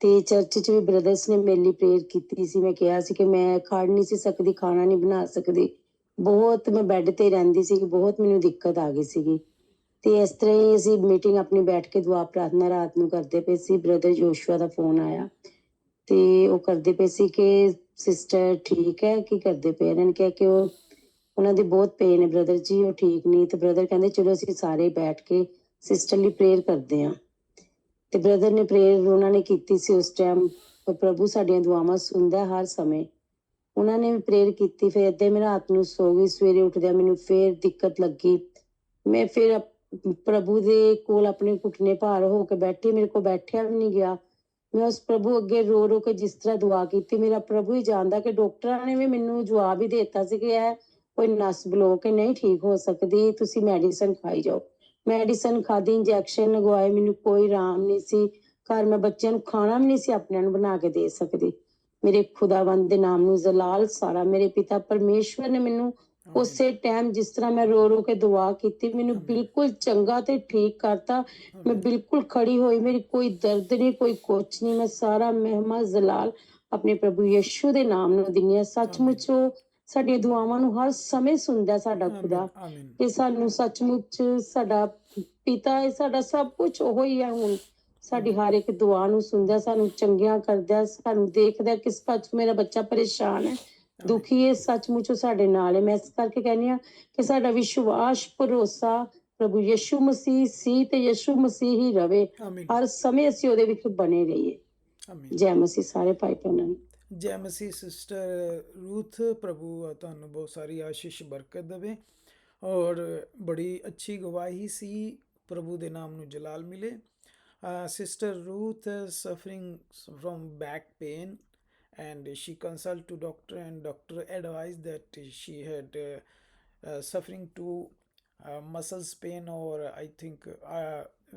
ਤੇ ਚਰਚ 'ਚ ਵੀ ਬ੍ਰਦਰਸ ਨੇ ਮੇਰੇ ਲਈ ਪ੍ਰੇਅਰ ਕੀਤੀ ਸੀ। ਮੈਂ ਕਿਹਾ ਸੀ ਕਿ ਮੈਂ ਖੜ ਨਹੀਂ ਸੀ ਸਕਦੀ, ਖਾਣਾ ਨਹੀਂ ਬਣਾ ਸਕਦੀ, ਬਹੁਤ ਮੈਂ ਬੈੱਡ ਤੇ ਰਹਿੰਦੀ ਸੀ, ਬਹੁਤ ਮੈਨੂੰ ਦਿੱਕਤ ਆ ਗਈ ਸੀਗੀ। ਤੇ ਇਸ ਤਰ੍ਹਾਂ ਹੀ ਅਸੀਂ ਮੀਟਿੰਗ ਆਪਣੀ ਬੈਠ ਕੇ ਦੁਆ ਪ੍ਰਾਰਥਨਾ ਰਾਤ ਨੂੰ ਕਰਦੇ ਪਏ ਸੀ। ਬ੍ਰਦਰ ਜੋਸ਼ੂਆ ਦਾ ਫੋਨ ਆਇਆ ਤੇ ਉਹ ਕਰਦੇ ਪਏ ਸੀ ਕਿ ਸਿਸਟਰ ਠੀਕ ਹੈ, ਕੀ ਕਰਦੇ ਪਏ? ਇਹਨਾਂ ਨੇ ਕਿਹਾ ਕਿ ਉਹਨਾਂ ਦੀ ਬਹੁਤ ਪੇਨ ਹੈ ਬ੍ਰਦਰ ਜੀ, ਉਹ ਠੀਕ ਨਹੀਂ। ਤੇ ਬ੍ਰਦਰ ਕਹਿੰਦੇ ਚਲੋ ਅਸੀਂ ਸਾਰੇ ਬੈਠ ਕੇ ਸਿਸਟਰ ਲਈ ਪ੍ਰੇਅਰ ਕਰਦੇ ਹਾਂ। ਤੇ ਬ੍ਰਦਰ ਨੇ ਪ੍ਰੇਅਰ ਉਹਨਾਂ ਨੇ ਕੀਤੀ ਸੀ ਉਸ ਟਾਈਮ। ਪ੍ਰਭੂ ਸਾਡੀਆਂ ਦੁਆਵਾਂ ਸੁਣਦਾ ਹਰ ਸਮੇਂ। ਉਹਨਾਂ ਨੇ ਵੀ ਪ੍ਰੇਅਰ ਕੀਤੀ। ਫਿਰ ਏਦਾਂ ਮੈਂ ਰਾਤ ਨੂੰ ਸੋ ਗਈ। ਸਵੇਰੇ ਉੱਠਦਿਆਂ ਮੈਨੂੰ ਫਿਰ ਦਿੱਕਤ ਲੱਗੀ। ਮੈਂ ਫਿਰ ਪ੍ਰਭੂ ਦੇ ਕੋਲ ਆਪਣੇ ਘੁਟਨੇ ਭਾਰ ਹੋ ਕੇ ਬੈਠੀ, ਮੇਰੇ ਕੋਲ ਬੈਠਿਆ ਵੀ ਨਹੀਂ ਗਿਆ। ਮੈਂ ਉਸ ਪ੍ਰਭੂ ਅੱਗੇ ਰੋ ਰੋ ਕੇ ਜਿਸ ਤਰ੍ਹਾਂ ਦੁਆ ਕੀਤੀ, ਮੇਰਾ ਪ੍ਰਭੂ ਹੀ ਜਾਣਦਾ ਕਿ ਡਾਕਟਰਾਂ ਨੇ ਵੀ ਮੈਨੂੰ ਜਵਾਬ ਹੀ ਦੇ ਦਿੱਤਾ ਸੀ ਕਿ ਇਹ ਕੋਈ ਨਸ ਬਲੋਕ ਨਹੀਂ ਠੀਕ ਹੋ ਸਕਦੀ, ਤੁਸੀਂ ਮੈਡੀਸਨ ਖਾਈ ਜਾਓ। ਮੈਡੀਸਨ ਖਾਦੀ, ਇੰਜੈਕਸ਼ਨ ਲਗਵਾਏ, ਮੈਨੂੰ ਕੋਈ ਆਰਾਮ ਨਹੀਂ ਸੀ। ਘਰ ਮੈਂ ਬੱਚਿਆਂ ਨੂੰ ਖਾਣਾ ਵੀ ਨਹੀਂ ਸੀ ਆਪਣਿਆਂ ਨੂੰ ਬਣਾ ਕੇ ਦੇ ਸਕਦੀ। ਮੇਰੇ ਖੁਦਾਵੰਦ ਦੇ ਨਾਮ ਨੂੰ ਜਲਾਲ ਸਾਰਾ। ਮੇਰੇ ਪਿਤਾ ਪਰਮੇਸ਼ਵਰ ਨੇ ਮੈਨੂੰ ਉਸੇ ਟਾਈਮ ਜਿਸ ਤਰ੍ਹਾਂ ਮੈਂ ਰੋ ਰੋ ਕੇ ਦੁਆ ਕੀਤੀ, ਮੈਨੂੰ ਬਿਲਕੁਲ ਚੰਗਾ ਤੇ ਠੀਕ ਕਰਤਾ। ਮੈਂ ਬਿਲਕੁਲ ਖੜੀ ਹੋਈ, ਮੇਰੀ ਕੋਈ ਦਰਦ ਨਹੀਂ, ਕੋਈ ਕੁਛ ਨਹੀਂ। ਮੈਂ ਸਾਰਾ ਮਹਿਮਾ ਜਲਾਲ ਆਪਣੇ ਪ੍ਰਭੂ ਯਿਸੂ ਦੇ ਨਾਮ ਨੂੰ ਦਿੰਦੀ ਹਾਂ। ਸੱਚਮੁੱਚ ਉਹ ਸਾਡੀਆਂ ਦੁਆਵਾਂ ਨੂੰ ਹਰ ਸਮੇਂ ਸੁਣਦਾ ਸਾਡਾ ਖੁਦਾ। ਤੇ ਸਾਨੂੰ ਸੱਚਮੁੱਚ ਸਾਡਾ ਪਿਤਾ ਹੈ, ਸਾਡਾ ਸਭ ਕੁਝ ਉਹ ਹੀ ਹੈ। ਹੁਣ ਸਾਡੀ ਹਰ ਇੱਕ ਦੁਆ ਨੂੰ ਸੁਣਦਾ, ਸਾਨੂੰ ਚੰਗਿਆਂ ਕਰਦਾ, ਸਾਨੂੰ ਦੇਖਦਾ ਕਿਸ ਪਾਸੋਂ ਮੇਰਾ ਬੱਚਾ ਪਰੇਸ਼ਾਨ ਹੈ, ਦੁਖੀ ਹੈ। ਸੱਚਮੁੱਚ ਉਹ ਸਾਡੇ ਨਾਲ ਹੈ। ਮੈਂ ਇਸ ਕਰਕੇ ਕਹਿੰਦੀ ਹਾਂ ਕਿ ਸਾਡਾ ਵਿਸ਼ਵਾਸ ਭਰੋਸਾ ਪ੍ਰਭੂ ਯਿਸੂ ਮਸੀਹ ਸੀ ਤੇ ਯਿਸੂ ਮਸੀਹ ਹੀ ਰਵੇ। ਹਰ ਸਮੇਂ ਅਸੀਂ ਉਹਦੇ ਵਿੱਚ ਬਣੇ ਰਹੀਏ। ਜੈ ਮਸੀਹ ਸਾਰੇ ਭਾਈ ਭੈਣਾਂ ਨੂੰ। ਜੈ ਮਸੀਹ। ਸਿਸਟਰ रूथ, प्रभु ਤੁਹਾਨੂੰ ਬਹੁਤ ਸਾਰੀ ਆਸ਼ੀਸ਼ ਬਰਕਤ ਦੇਵੇ। ਔਰ ਬੜੀ ਅੱਛੀ ਗਵਾਹੀ ਸੀ। ਪ੍ਰਭੂ ਦੇ ਨਾਮ ਨੂੰ ਜਲਾਲ ਮਿਲੇ। Sister Ruth suffering from back pain and she consulted to doctor and doctor advised that she had suffering to muscles pain or I think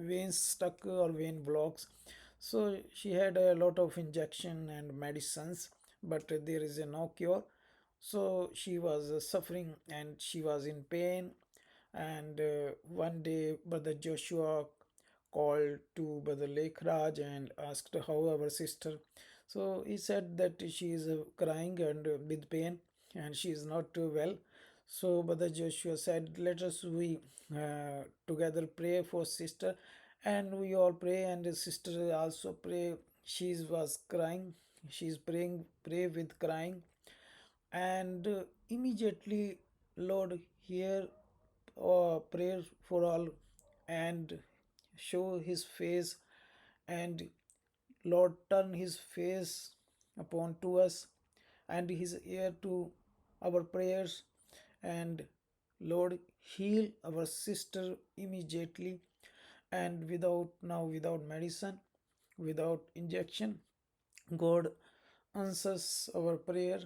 veins stuck or vein blocks. So she had a lot of injection and medicines, but there is no cure. So she was suffering and she was in pain. And one day Brother Joshua called to Brother Lekhraj and asked how our sister. So he said that she is crying and with pain and she is not well. So Brother Joshua said, let us we together pray for sister. And we all pray and sister also pray. She was crying. She is pray with crying. And immediately Lord hear prayer for all and show his face, and Lord turn his face upon to us, and his ear to our prayers. And Lord, heal our sister immediately, and without medicine, without injection. God answers our prayer,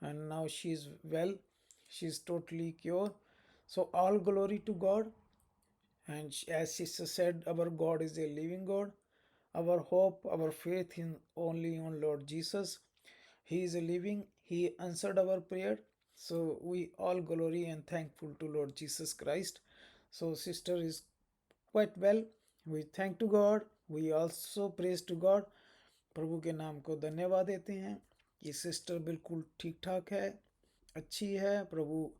and now she is well, she is totally cured. So all glory to God. And as sister said, our God is a living God. Our hope, our faith in only on Lord Jesus. He is a living, he answered our prayer. So we all glory and thankful to Lord Jesus Christ. So sister is quite well. We thank to God. We also praise to God. प्रभु के नाम को धन्यवाद देते हैं कि sister बिल्कुल ठीक ठाक है, अच्छी है। प्रभु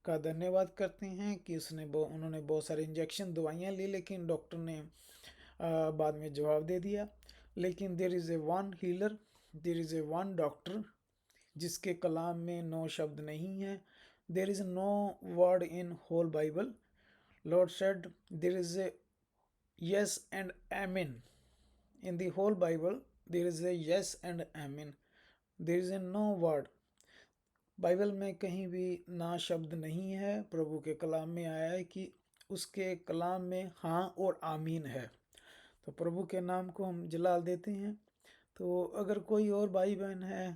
का धन्यवाद करते हैं कि उन्होंने बहुत सारे इंजेक्शन दवाइयाँ ली, लेकिन डॉक्टर ने बाद में जवाब दे दिया। लेकिन there is a one healer, there is a one doctor जिसके कलाम में 9 शब्द नहीं है। There is no word in whole Bible. Lord said there is a yes and amen. In the whole Bible, there is a yes and amen. There is a no word. Bible में कहीं भी ना शब्द नहीं है। प्रभु के कलाम में आया है कि उसके कलाम में हाँ और आमीन है। तो प्रभु के नाम को हम जलाल देते हैं। तो अगर कोई और भाई बहन है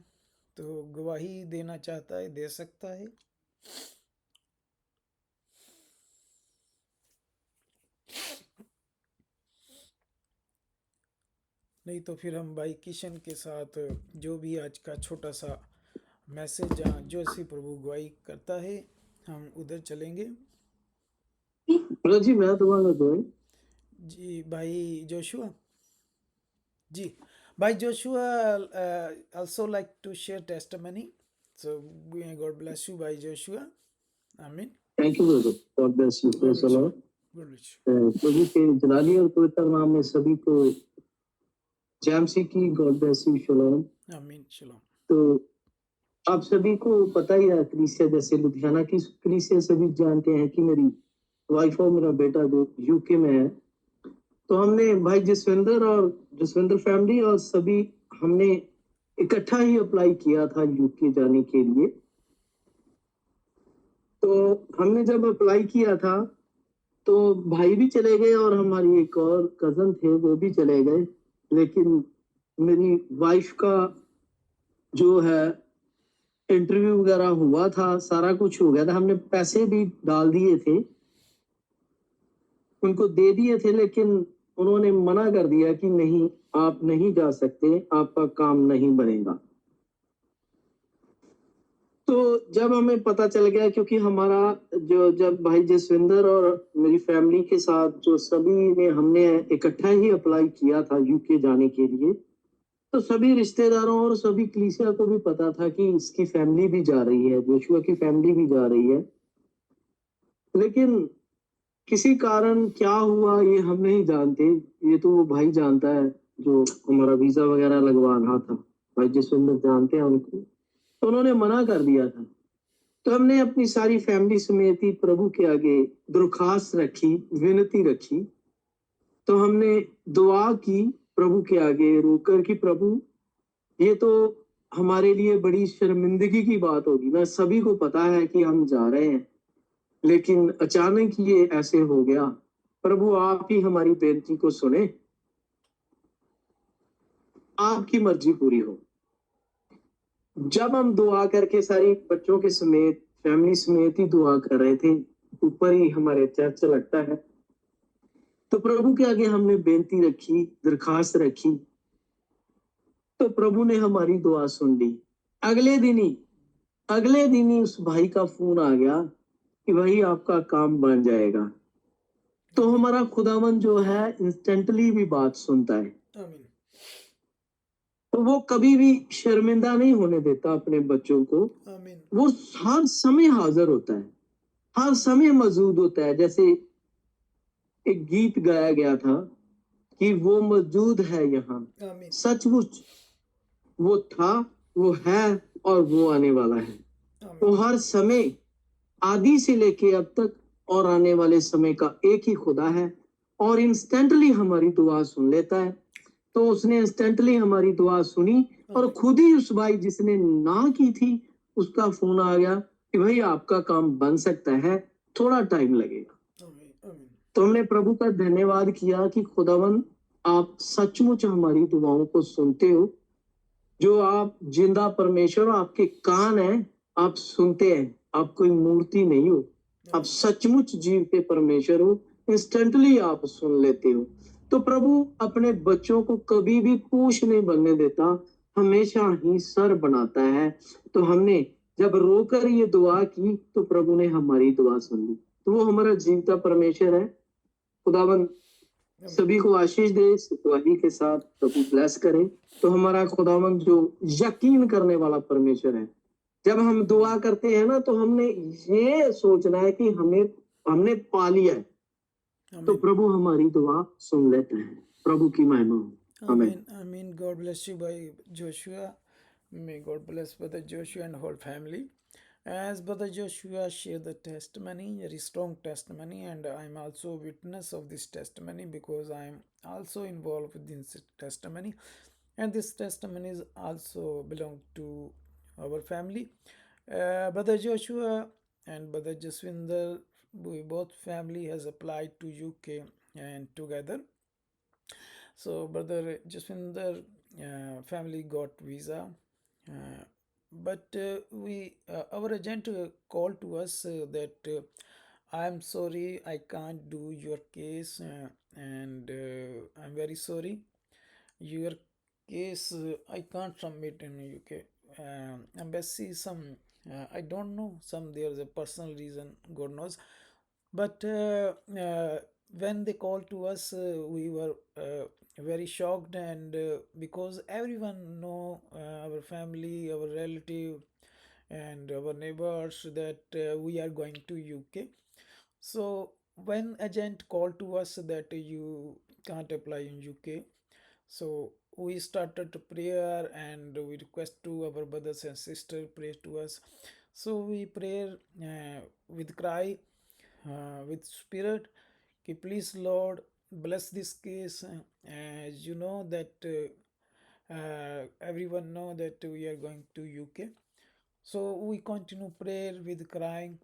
तो गवाही देना चाहता है, दे सकता है। नहीं तो फिर हम भाई किशन के साथ जो भी आज का छोटा सा मैसेज जहाँ जो सी प्रभु गवाही करता है हम उधर चलेंगे। जी मैं तुम्हारा दोस्त जी भाई जोशुआ जी, भाई Joshua also like to share testimony, so may God bless you भाई जोशुआ। आमीन। Thank you brother, God bless you, praise the Lord. प्रभु के जलाली और पवित्र नाम में सभी को जैमसी की गॉड ब्लेस यू, शलोम। आमीन, शलोम। तो आप सभी को पता ही है, कलीसिया जैसे लुधियाना की कलीसिया सभी जानते हैं कि मेरी वाइफ और मेरा बेटा जो यूके में है। तो हमने भाई जसविंदर फैमिली और सभी हमने इकट्ठा ही अप्लाई किया था यूके जाने के लिए। तो हमने जब अप्लाई किया था तो भाई भी चले गए और हमारी एक और कजन थे वो भी चले गए, लेकिन मेरी वाइफ का जो है इंटरव्यू वगैरह हुआ था, सारा कुछ हो गया था। हमने पैसे भी डाल दिए थे, उनको दे दिए थे, लेकिन उन्होंने मना कर दिया कि नहीं, आप नहीं जा सकते, आपका काम नहीं बनेगा। तो जब हमें पता चल गया, क्योंकि हमारा जब भाई जसविंदर और मेरी फैमिली के साथ जो सभी ने हमने इकट्ठा ही अप्लाई किया था यूके जाने के लिए, तो सभी रिश्तेदारों और सभी कलीसिया को भी पता था कि इसकी फैमिली भी जा रही है, जोशुआ की फैमिली भी जा रही है। लेकिन किसी कारण क्या हुआ ये हम नहीं जानते, ये तो वो भाई जानता है जो हमारा वीजा वगैरह लगवाना था, भाई जसविंदर जानते हैं उनको। तो उन्होंने मना कर दिया था। तो हमने अपनी सारी फैमिली समेत ही प्रभु के आगे दरख्वास्त रखी, विनती रखी। तो हमने दुआ की प्रभु के आगे रोकर कि प्रभु ये तो हमारे लिए बड़ी शर्मिंदगी की बात होगी, मैं सभी को पता है कि हम जा रहे हैं, लेकिन अचानक ये ऐसे हो गया। प्रभु आप ही हमारी बेनती को सुने, आपकी मर्जी पूरी हो। जब हम दुआ करके सारी बच्चों के समेत फैमिली समेत ही दुआ कर रहे थे, ऊपर ही हमारे चर्च लगता है, तो प्रभु के आगे हमने बेनती रखी, दरखास्त रखी, तो प्रभु ने हमारी दुआ सुन ली। अगले दिन ही उस भाई का फोन आ गया कि भाई आपका काम बन जाएगा। तो हमारा खुदावन जो है इंस्टेंटली भी बात सुनता है। आमीन। तो वो कभी भी शर्मिंदा नहीं होने देता अपने बच्चों को। आमीन। वो हर समय हाजिर होता है, हर समय मौजूद होता है। जैसे एक गीत गाया गया था कि वो मौजूद है यहाँ, आमीन। सचमुच वो था, वो है और वो आने वाला है। वो हर समय आदि से लेके अब तक और आने वाले समय का एक ही खुदा है, और इंस्टेंटली हमारी दुआ सुन लेता है। तो उसने इंस्टेंटली हमारी दुआ सुनी और खुद ही उस भाई जिसने ना की थी उसका फोन आ गया कि भाई आपका काम बन सकता है, थोड़ा टाइम लगेगा। आमीन आमीन तो हमने प्रभु का धन्यवाद किया कि खुदावन आप सचमुच हमारी दुआओं को सुनते हो। जो आप जिंदा परमेश्वर हो, आपके कान हैं, आप सुनते हैं, आप कोई मूर्ति नहीं हो, आप सचमुच जीवते परमेश्वर हो, इंस्टेंटली आप सुन लेते हो। तो प्रभु अपने बच्चों को कभी भी पूछ नहीं बनने देता, हमेशा ही सर बनाता है। तो हमने जब रोकर ये दुआ की तो प्रभु ने हमारी दुआ सुन ली। तो वो हमारा जीवता परमेश्वर है। खुदावन सभी को आशीष दे, सिपाही के साथ प्रभु ब्लेस करे। तो हमारा खुदावन जो यकीन करने वाला परमेश्वर है, जब हम दुआ करते हैं ना तो हमने ये सोचना है कि हमने पा लिया है, तो आमीन प्रभु हमारी दुआ सुन लेते हैं। प्रभु की महिमा हो। आमीन। Amen. Amen. God bless you by Joshua. May God bless Brother Joshua and whole family. As Brother Joshua shared the testimony, very strong testimony, and I'm also a witness of this testimony because I'm also involved with this testimony, and this testimony is also belong to our family. Brother Joshua and Brother Jaswinder, we both family has applied to UK and together. So brother Jaswinder family got visa, but our agent called to us that I'm sorry I can't do your case, and I'm very sorry your case I can't submit in UK embassy. Some I don't know, some there's a personal reason, God knows. But when they called to us, we were very shocked, and because everyone know our family, our relative, and our neighbors that we are going to UK. So when agent called to us that you can't apply in UK, so we started prayer and we request to our brothers and sisters pray to us. So we pray with cry, with spirit, कि please Lord bless this case. As you know that everyone know that we are going to UK. So we continue prayer with crying,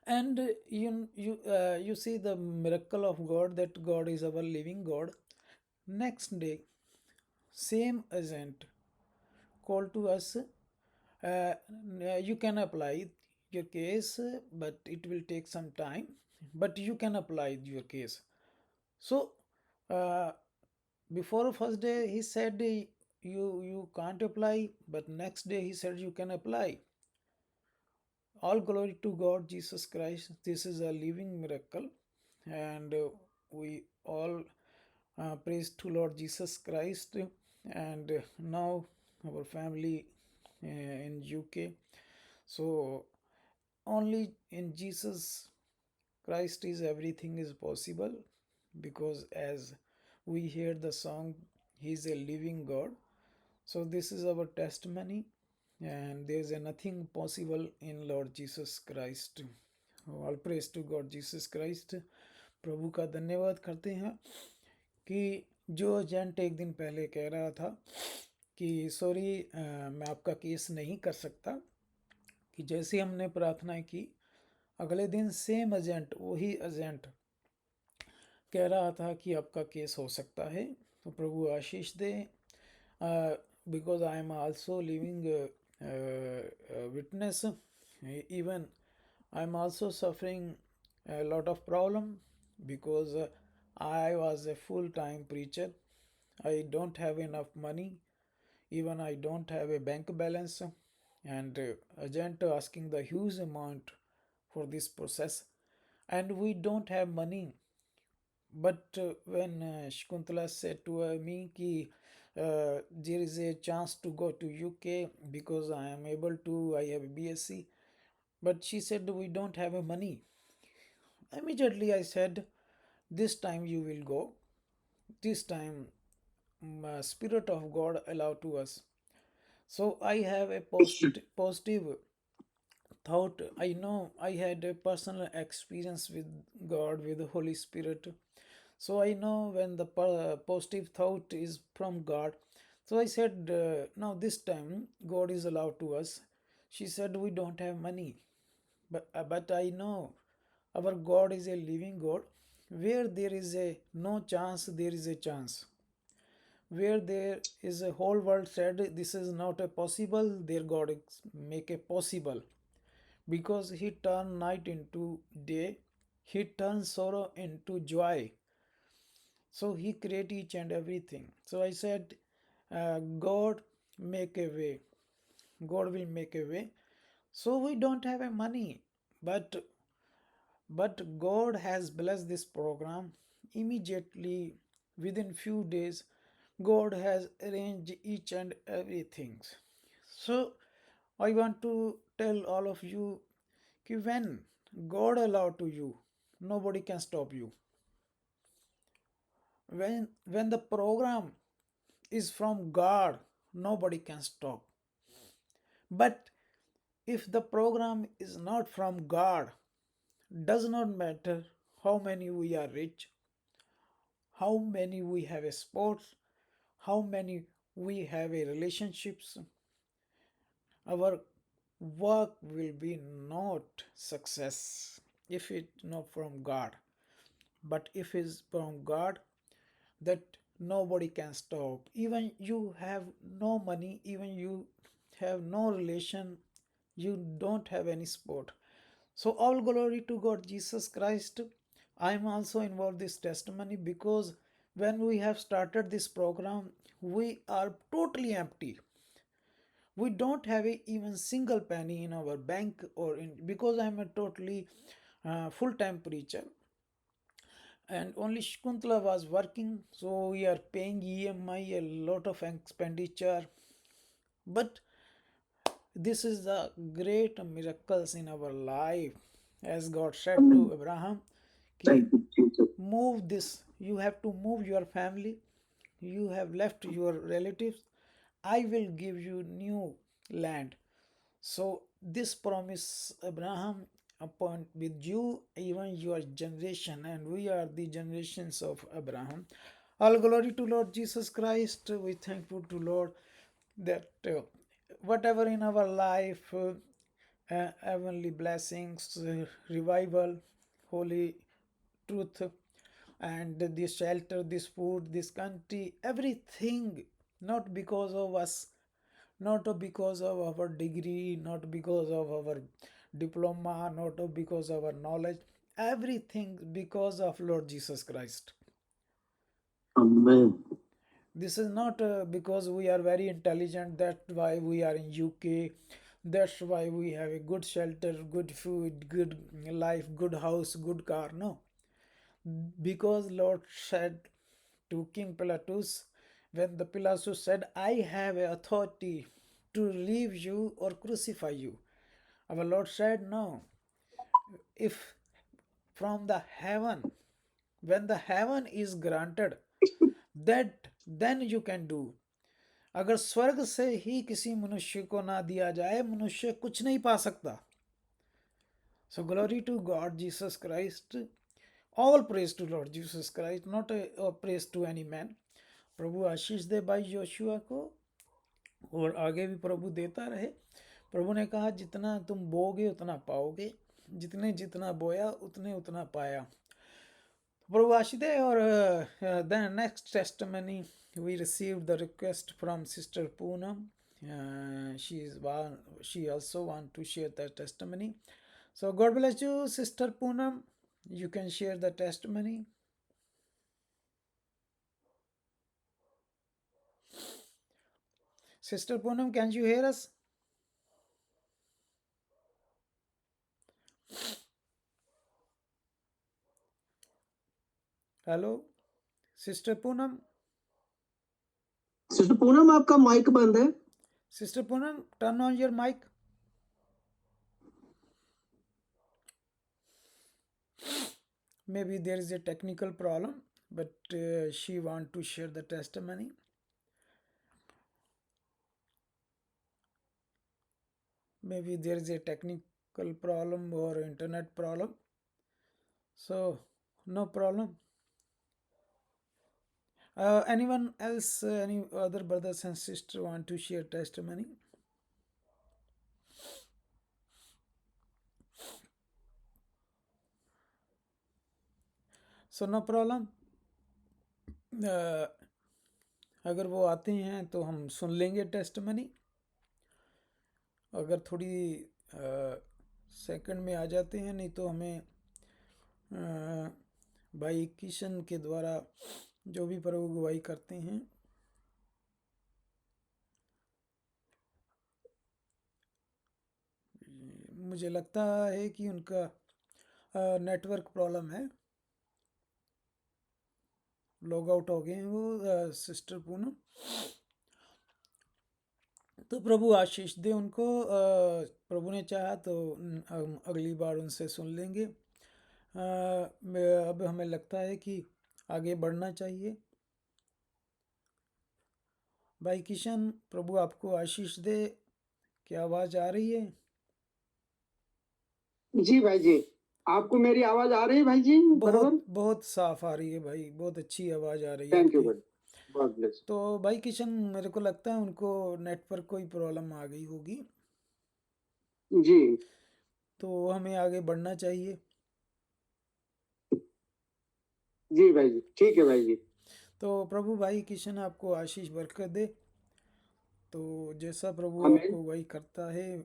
and you see the miracle of God, that God is our living God. Next day, same agent called to us, you can apply your case, but it will take some time, but you can apply your case. So before first day he said you can't apply, but next day he said you can apply. All glory to God Jesus Christ. This is a living miracle, and we all praise to Lord Jesus Christ. And now our family in UK. So only in Jesus Christ is everything is possible, because as we hear the song, He is a living God. So this is our testimony, and there is nothing possible in Lord Jesus Christ. All praise to God Jesus Christ. प्रभु का धन्यवाद करते हैं कि जो agent एक दिन पहले कह रहा था कि सॉरी मैं आपका केस नहीं कर सकता, कि जैसे हमने प्रार्थना की अगले दिन सेम एजेंट, वही एजेंट कह रहा था कि आपका केस हो सकता है। तो प्रभु आशीष दे, because I am also living witness. Even I am also suffering a lot of problem, because I was a full-time preacher. I don't have enough money. Even I don't have a bank balance, and agent asking the huge amount for this process, and we don't have money. But when Shakuntala said to me ki there is a chance to go to UK because I am able to, I have a BSc, but she said we don't have a money. Immediately I said, this time you will go. This time Spirit of God allow to us. So I have a positive thought. I know I had a personal experience with God, with the Holy Spirit. So I know when the positive thought is from God, So I said, now this time God is allowed to us. She said, we don't have money. But I know our God is a living God. Where there is a no chance, there is a chance. Where there is a whole world said this is not a possible, their God make a possible. Because he turned night into day, he turned sorrow into joy. So he create each and everything. So I said, God make a way. God will make a way. So we don't have a money, but God has blessed this program. Immediately within few days, God has arranged each and everything. So I want to tell all of you that when God allow to you, nobody can stop you. When the program is from God, nobody can stop. But if the program is not from God, does not matter how many we are rich, how many we have a sports, how many we have a relationships, our work will be not success if it not from God. But if it's from God, that nobody can stop. Even you have no money, even you have no relation, you don't have any sport. So all glory to God Jesus Christ. I am also involved this testimony because when we have started this program, we are totally empty. We don't have a even single penny in our bank or in, because I am a totally full-time preacher and only Shkuntala was working, so we are paying EMI, a lot of expenditure. But this is the great miracles in our life, as God said to Abraham, Thank you, Jesus. move this, you have to move your family, you have left your relatives, I will give you new land. So this promise Abraham upon with you, even your generation, and we are the generations of Abraham. All glory to Lord Jesus Christ. We thankful to Lord that whatever in our life, heavenly blessings, revival, holy truth, and this shelter, this food, this country, everything, not because of us, not because of our degree, not because of our diploma, not because of our knowledge, everything because of Lord Jesus Christ. Amen. This is not because we are very intelligent, that's why we are in UK, that's why we have a good shelter, good food, good life, good house, good car. No, because Lord said to King Pilatus, when the Pilatus said, I have authority to leave you or crucify you, our Lord said, no, if from the heaven, when the heaven is granted, that then you can do. अगर स्वर्ग से ही किसी मनुष्य को ना दिया जाए, मनुष्य कुछ नहीं पा सकता. So glory to God Jesus Christ. All praise to Lord Jesus Christ, not a praise to any man. प्रभु आशीष दे भाई योशुआ को और आगे भी प्रभु देता रहे. प्रभु ने कहा जितना तुम बोगे उतना पाओगे, जितने जितना बोया उतने उतना पाया. प्रभु आशीष दे. और then next testimony we received the request from Sister Poonam. She also want to share the testimony. So God bless you, Sister Poonam. You can share the testimony. Sister Poonam, can you hear us? Hello, Sister Poonam. Sister Poonam आपका mic बंद है. Sister Poonam, turn on your mic. Maybe there is a technical problem, but she want to share the testimony. Maybe there is a technical problem or internet problem. So no problem. Anyone else, any other brothers and sisters want to share testimony? So no problem. अगर वो आते हैं तो हम सुन लेंगे testimony. अगर थोड़ी second में आ जाते हैं, नहीं तो हमें भाई किशन के द्वारा जो भी प्रभु गवाही करते हैं मुझे लगता है कि उनका नेटवर्क प्रॉब्लम है. लॉग आउट हो गए हैं वो सिस्टर पूनम. तो प्रभु आशीष दे उनको. प्रभु ने चाहा तो हम अगली बार उनसे सुन लेंगे. अब हमें लगता है कि आगे बढ़ना चाहिए. भाई किशन, प्रभु आपको आशीष दे. क्या आवाज़ आ रही है? जी भाई जी, आपको मेरी आवाज आ रही है भाई जी? बराबर. बहुत बहुत साफ आ रही है भाई. बहुत अच्छी आवाज़ आ रही है थैंक यू आपकी. भाई. God bless. तो भाई किशन, मेरे को लगता है उनको नेटवर्क कोई प्रॉब्लम आ गई होगी. जी तो हमें आगे बढ़ना चाहिए. जी भाई जी, ठीक है भाई जी. तो प्रभु भाई किशन आपको आशीष बरकत दे. तो जैसा प्रभु आमीन. आपको वही करता है,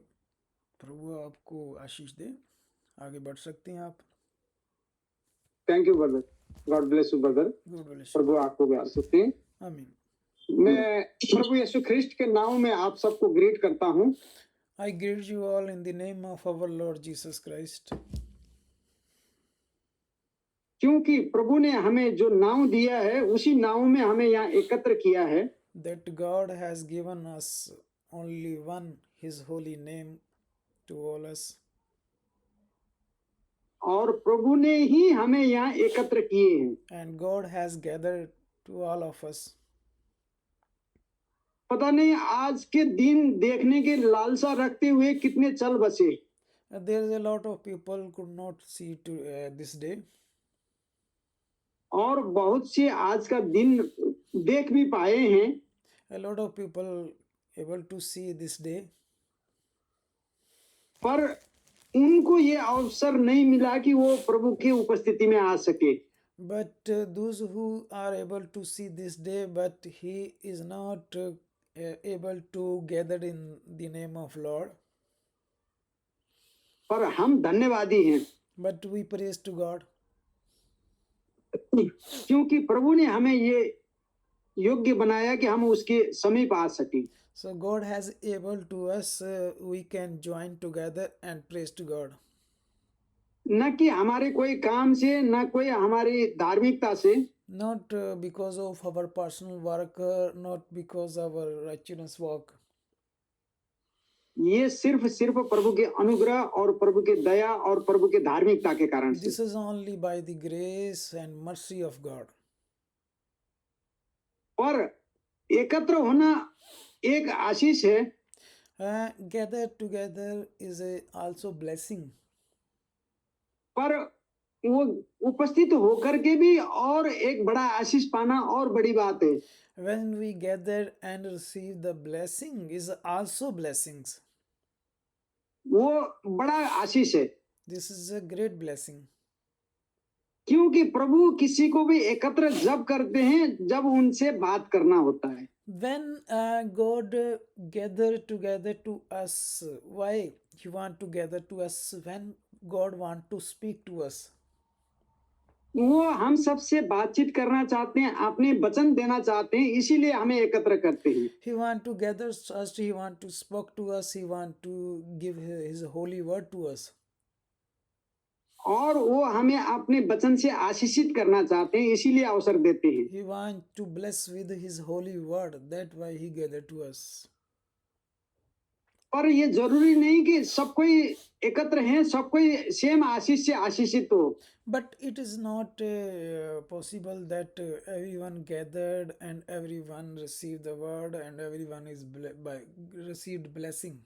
प्रभु आपको आशीष दे. आगे बढ़ सकते हैं आप. Thank you brother. God bless you brother. God bless प्रभु आपको भी आशीष दे. यू. आमीन. मैं प्रभु यीशु ख्रिस्ट के नाम में आप सबको ग्रीट करता हूँ. I greet you all in the name of our Lord Jesus Christ. क्योंकि प्रभु ने हमें जो नाम दिया है उसी नाम में हमें यहाँ एकत्र किया है. That God has given us only one, His holy name to all us. और प्रभु ने ही हमें यहाँ एकत्र किए हैं. And God has gathered to all of us. पता नहीं आज के दिन देखने के लालसा रखते हुए कितने चल बसे. There is a lot of people could not see to this day. और बहुत से आज का दिन देख भी पाए हैं. A lot of people able to see this day. पर उनको ये अवसर नहीं मिला कि वो प्रभु की उपस्थिति में आ सके. But those who are able to see this day, but he is not able to gather in the name of Lord. पर हम धन्यवादी हैं But we praise to God. क्योंकि प्रभु ने हमें ये योग्य बनाया कि हम उसके समीप आ सके. So God has able to us, we can join together and praise to God. न कि हमारे कोई काम से, न कोई हमारी धार्मिकता से, Not because of our personal work, not because our righteousness work. ये सिर्फ प्रभु के अनुग्रह और प्रभु के दया और प्रभु के धार्मिकता के कारण से. This is only by the grace and mercy of God. और एकत्र होना एक आशीष है. Gather together is also blessing. पर वो उपस्थित होकर के भी और एक बड़ा आशीष पाना और बड़ी बात है. When we gather and receive the blessing is also blessings. वो बड़ा आशीष है. This is a great blessing. क्योंकि प्रभु किसी को भी एकत्र जब करते हैं जब उनसे बात करना होता है. When God gather together to us, why He want to gather to us? When God want to speak to us. वो हम सबसे बातचीत करना चाहते हैं, अपने वचन देना चाहते हैं, इसीलिए हमें एकत्र करते हैं. He want to gather us, He want to speak to us, He want to give His holy word to us. और वो हमें अपने वचन से आशीषित करना चाहते हैं, इसीलिए अवसर देते हैं. He want to bless with His holy word. That why He gathered to us. पर ये जरूरी नहीं कि सब कोई एकत्र हैं, सब कोई सेम आशीष से आशीषित हो. But it is not possible that everyone gathered and everyone received the word and everyone is received blessing.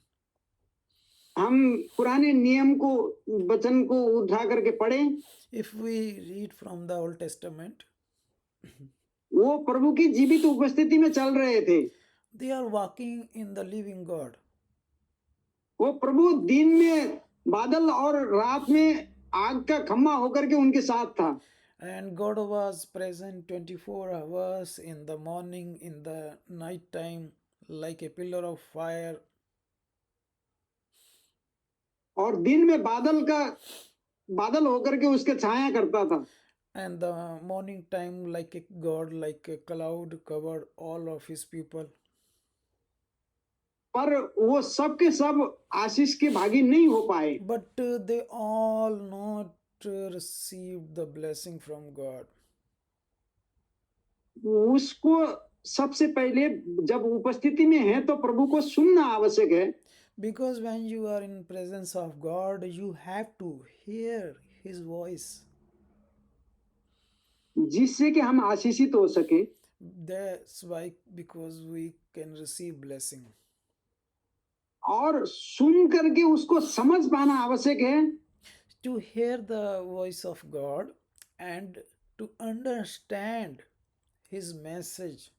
हम पुराने नियम को, वचन को उठा करके पढ़ें. If we read from the Old Testament, वो प्रभु की जीवित उपस्थिति में चल रहे थे। They are walking in the living God. वो प्रभु दिन में बादल और रात में आग का खम्मा होकर के उनके साथ था। And God was present 24 hours in the morning, in the night time, like a pillar of fire. और दिन में बादल होकर के उसके छाया करता था। And the morning time, like a God, like a cloud covered all of his people. पर वो सब के सब आशीष के भागी नहीं हो पाए। But they all not received the blessing from God. उसको सबसे पहले जब उपस्थिति में है तो प्रभु को सुनना आवश्यक है। Because when you are in presence of God, you have to hear his voice. जिससे कि हम आशीषित हो सके। That's why, because we can receive blessing. और सुन करके उसको समझ पाना आवश्यक है। To hear the voice of God and to understand his message.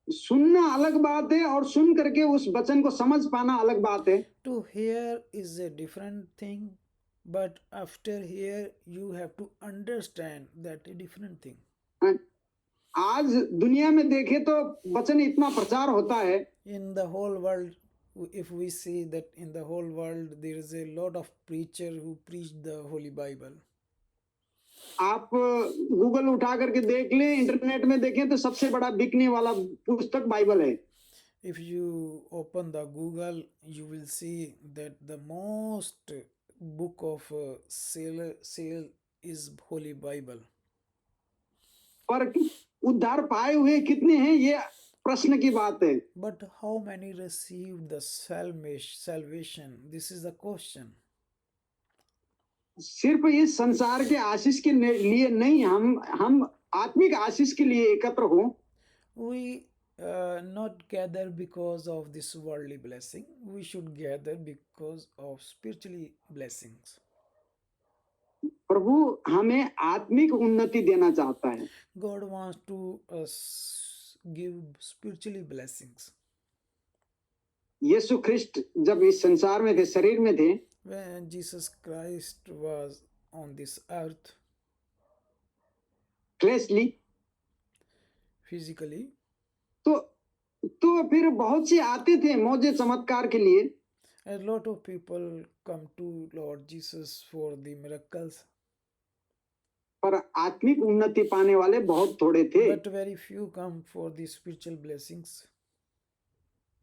सुनना अलग बात है और सुन करके उस वचन को समझ पाना अलग बात है। To hear is a different thing, but after hear you have to understand that a different thing. आज दुनिया में देखें तो वचन इतना प्रचार होता है। In the whole world, if we see that in the whole world there is a lot of preacher who preach the Holy Bible. आप गूगल उठा करके देख लें, इंटरनेट में देखें तो सबसे बड़ा बिकने वाला पुस्तक बाइबल है। If you open the Google, you will see that the most book of sale is Holy Bible. पर उद्धार पाए हुए कितने हैं, ये प्रश्न की बात है। But how many received the salvation? This is the question. सिर्फ इस संसार के आशीष के लिए नहीं, हम आत्मिक आशीष के लिए एकत्र हो। We not gather because of this worldly blessing. We should gather because of spiritually blessings. प्रभु हमें आत्मिक उन्नति देना चाहता है। God wants to us give spiritually blessings. Yeshu Christ जब इस संसार में थे, शरीर में थे, When Jesus Christ was on this earth fleshly, physically, तो फिर बहुत से आते थे मौजे चमत्कार के लिए। a lot of people come to Lord Jesus for the miracles, पर आत्मिक उन्नति पाने वाले बहुत थोड़े थे। but very few come for the spiritual blessings.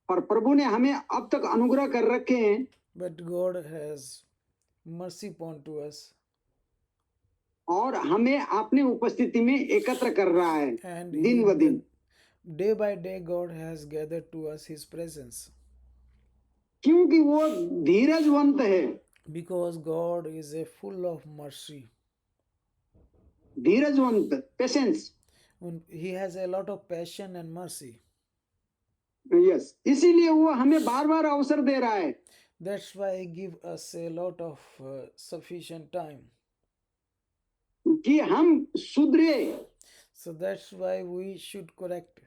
पर प्रभु ने हमें अब तक अनुग्रह कर रखे हैं। But God has mercy upon to us, और हमें अपने उपस्थिति में एकत्र कर रहा है and दिन ब दिन। day by day God has gathered to us his presence, क्योंकि वो धीरजवंत है। because God is a full of mercy. धीरजवंत, patience. He has a lot of passion and mercy. Yes, इसीलिए वो हमें बार बार अवसर दे रहा है। That's why he give us a lot of sufficient time. कि हम सुधरे So that's why we should correct,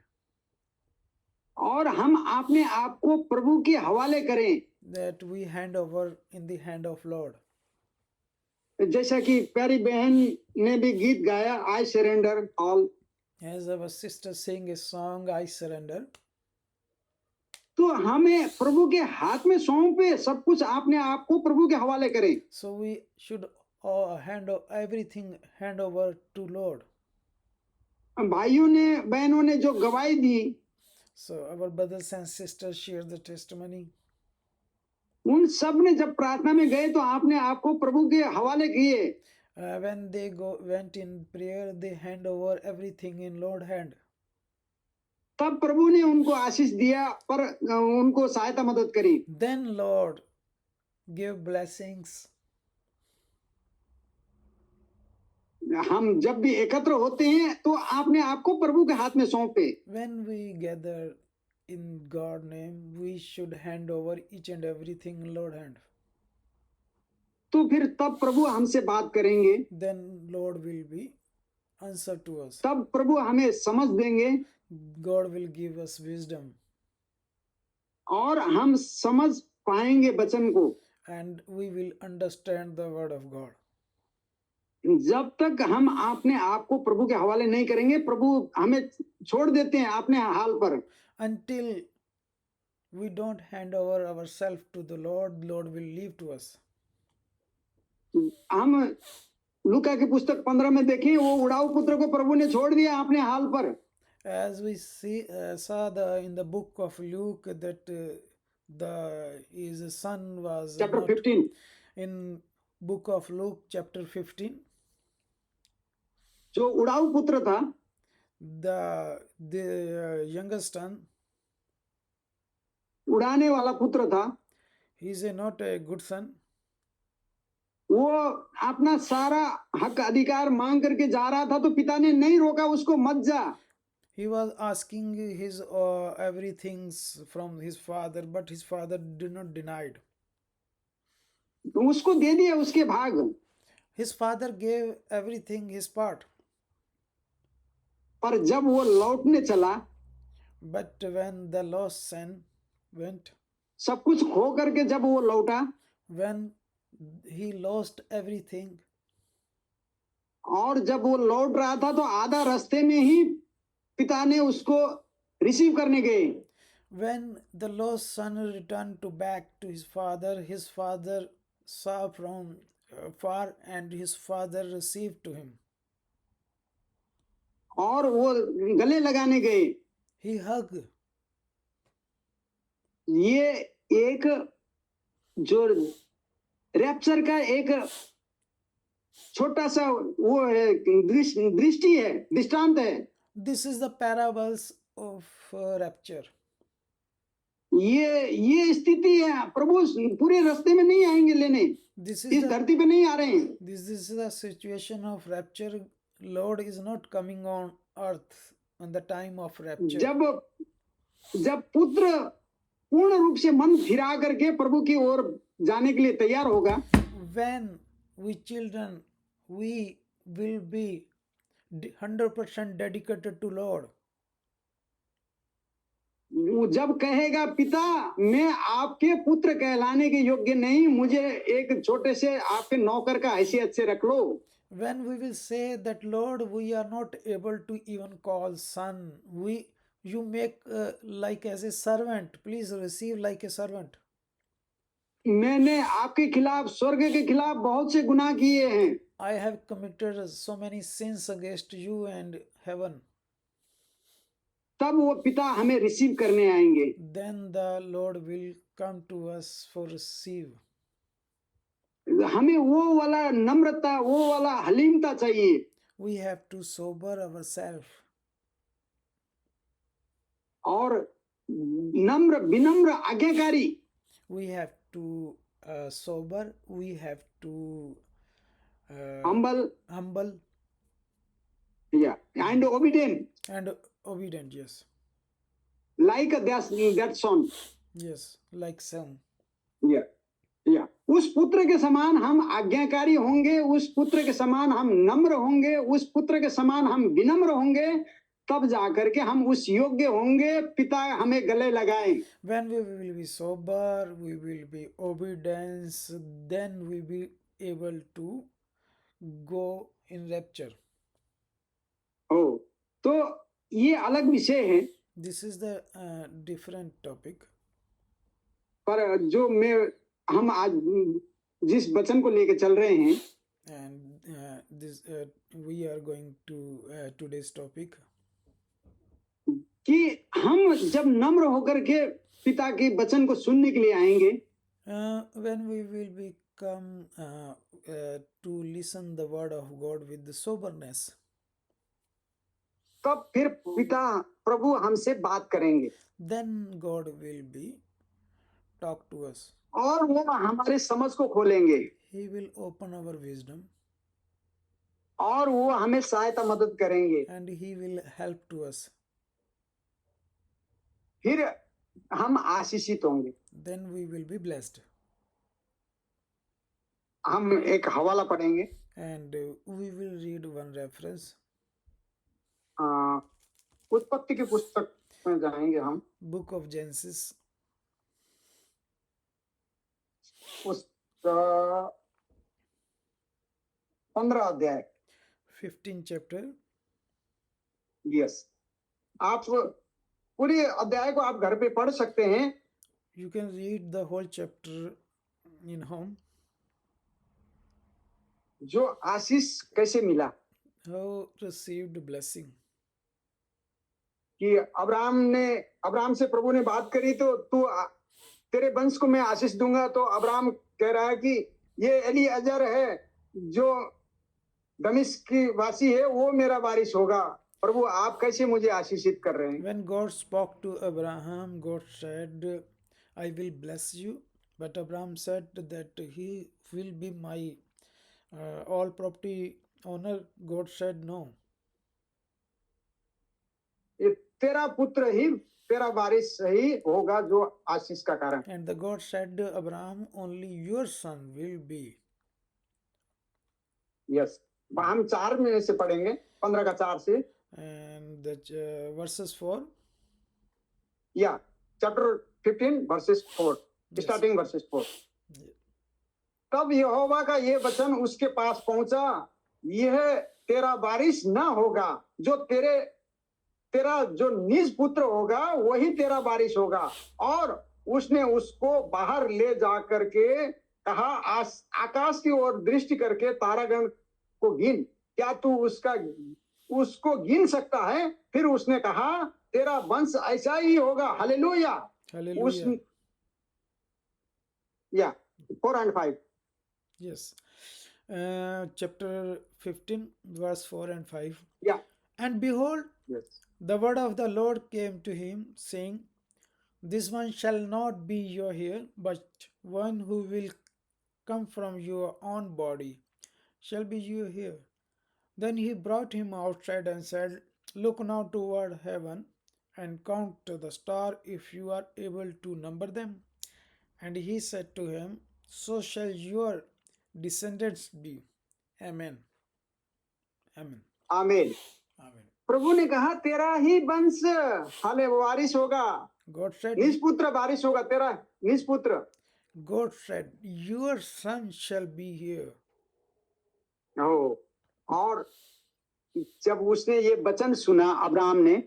और हम अपने आप को प्रभु के हवाले करें। that we hand over in the hand of Lord. जैसा कि प्यारी बहन ने भी गीत गाया, I surrender all. As our sister sing a song, I surrender. तो हमें प्रभु के हाथ में सौंपे, सब कुछ अपने आप को प्रभु के हवाले करें। So we should everything hand over to Lord. भाइयों ने बहनों ने जो गवाही दी, So our brothers and sisters share the testimony. उन सब ने जब प्रार्थना में गए तो आपने आपको प्रभु के हवाले किए। When they went in prayer, they hand over everything in Lord hand. तब प्रभु ने उनको आशीष दिया, पर उनको सहायता मदद करी। Then Lord give blessings. हम जब भी एकत्र होते हैं तो आपने आपको प्रभु के हाथ में सौंपे। When we gather in God's name, we should hand over each and everything in Lord hand. तो फिर तब प्रभु हमसे बात करेंगे। Then Lord will be answer to us. तब प्रभु हमें समझ देंगे God will give us wisdom, और हम समझ पाएंगे वचन को। and we will understand the word of God. जब तक हम अपने आप को प्रभु के हवाले नहीं करेंगे, प्रभु हमें छोड़ देते हैं अपने हाल पर। Until we don't hand over ourselves to the Lord, Lord will leave to us. हम लूका की पुस्तक 15 में देखें, वो उड़ाऊ पुत्र को प्रभु ने छोड़ दिया अपने हाल पर। As we saw in the book of Luke that his son was chapter not 15 in book of Luke chapter 15. जो उड़ाऊ पुत्र था, The youngest son, उड़ाने वाला पुत्र था, he is not a good son. वो अपना सारा हक अधिकार मांग करके जा रहा था, तो पिता ने नहीं रोका उसको, मत जा। He was asking his everything from his father, but his father did not denied. उसको दे दिया उसके भाग। His father gave everything his part. पर जब वो लौटने चला, But when the lost son went, सब कुछ खो करके जब वो लौटा, when he lost everything, और जब वो लौट रहा था, तो आधा रास्ते में ही पिता ने उसको रिसीव करने गए। when the lost son returned back to his father saw from far, and his father received to him. और वो गले लगाने गए। He hugged. ये एक जो रैप्चर का एक छोटा सा वो है, दृष्टि है, दृष्टांत है। This is the parables of rapture. ये स्थिति है। प्रभु पूरे रास्ते में नहीं आएंगे लेने, This is इस the धरती पे नहीं आ रहे हैं। this is the situation of rapture. Lord is not coming on earth on the time of rapture. जब पुत्र पूर्ण रूप से मन फिरा करके प्रभु की ओर जाने के लिए तैयार होगा, When we children, we will be 100% dedicated to Lord. वो जब कहेगा, पिता मैं आपके पुत्र कहलाने के योग्य नहीं, मुझे एक छोटे से आपके नौकर का हैसियत से रख लो। When we will say that, Lord, we are not able to even call son, you make like as a servant, please receive like a servant. मैंने आपके खिलाफ, स्वर्ग के खिलाफ बहुत से गुनाह किए हैं। I have committed so many sins against you and heaven. तब वो पिता हमें रिसीव करने आएंगे। Then the Lord will come to us for receive. हमें वो वाला नम्रता, वो वाला हलीमता चाहिए। We have to sober ourselves. और नम्र विनम्र आज्ञाकारी। We have to sober. We have to humble and obedient, and obedient. Yes. like that son. Yes, like son. उस पुत्र के समान हम आज्ञाकारी होंगे, उस पुत्र के समान हम नम्र होंगे, उस पुत्र के समान हम विनम्र होंगे, तब जाकर के हम उस योग्य होंगे पिता हमें गले लगाए। When we will be sober, we will be obedient, then we will be able to go in rapture. ओ, तो ये अलग विषय है। This is the different topic. पर जो हम आज जिस वचन को लेके चल रहे हैं, and we are going to today's topic, कि हम जब नम्र होकर के पिता के वचन को सुनने के लिए आएंगे, when we will become to listen the word of God with the soberness, तब फिर पिता प्रभु हमसे बात करेंगे, then God will be talk to us. और वो हमारे समझ को खोलेंगे, He will open our wisdom, और वो हमें सहायता मदद करेंगे। and He will help to us. फिर हम आशीषित होंगे। Then we will be blessed. हम एक हवाला पढ़ेंगे, And we will read one reference. उत्पत्ति की पुस्तक में जाएंगे हम, Book of Genesis, उसका 15 अध्याय। 15th chapter. यस, आप पूरी अध्याय को आप घर पे पढ़ सकते हैं। You can read the whole chapter in home. जो आशीष कैसे मिला, How received blessing. कि अब्राहम से प्रभु ने बात करी तो तेरे वंश को मैं आशीष दूंगा। तो अब्राहम कह रहा है कि ये एलीअजर है जो दमिश्क की वासी है, वो मेरा वारिस होगा। प्रभु आप कैसे मुझे आशीषित कर रहे हैं? When God spoke to Abraham, God said, I will bless you. But Abraham said that he will be my all property owner. God said no. ये तेरा पुत्र ही तेरा वारिस ही होगा जो आशीष का कारण। And the God said, Abraham, only your son will be. Yes, हम 4 में से पढ़ेंगे, 15 का 4 से। And the verses 4. या chapter 15 versus 4, Yes. Starting versus 4। तब यहोवा का ये वचन उसके पास पहुंचा, यह तेरा वारिस न होगा, जो तेरा जो निज पुत्र होगा वही तेरा वारिस होगा। और उसने उसको बाहर ले जा करके कहा, आकाश की ओर दृष्टि करके तारागण को गिन, क्या तू उसको गिन सकता है? फिर उसने कहा, तेरा वंश ऐसा ही होगा। हालेलुया। Hallelujah. या 4 and 5। Yes. Chapter 15, verse 4 and 5. या And behold, yes, the word of the Lord came to him, saying, This one shall not be your heir, but one who will come from your own body shall be your heir. Then he brought him outside and said, Look now toward heaven and count the stars if you are able to number them. And he said to him, So shall your descendants be. Amen. Amen. आमीन। Amen. प्रभु ने कहा, तेरा ही वंश हाले वारिस होगा, God said, निज पुत्र वारिस होगा, तेरा निज पुत्र। God said, Your son shall be here. हो, और जब उसने ये वचन सुना अब्राहम ने,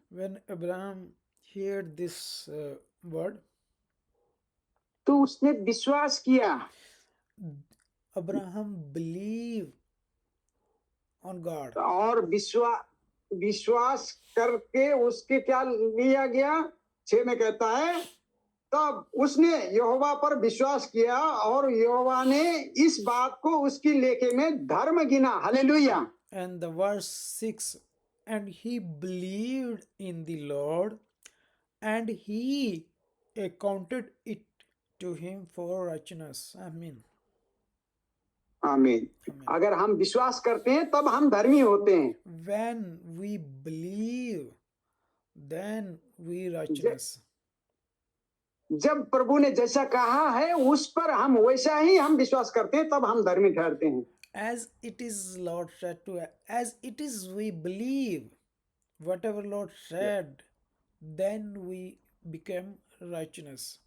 When Abraham heard this word, तो उसने विश्वास किया। Abraham believed on God. और विश्वास करके उसके क्या लिया गया? 6 में कहता है, तब उसने यहोवा पर विश्वास किया और यहोवा ने इस बात को उसकी लेखे में धर्म गिना। Hallelujah. And the verse 6, and he believed in the Lord, and he accounted it to him for righteousness. Amen. आमीन। Amen. अगर हम विश्वास करते हैं तब हम धर्मी होते हैं। When we believe, then we righteousness. जब प्रभु ने जैसा कहा है उस पर हम वैसा ही हम विश्वास करते हैं, तब हम धर्मी ठहरते हैं। As it is Lord said to, as it is we believe whatever Lord said, then we become righteousness.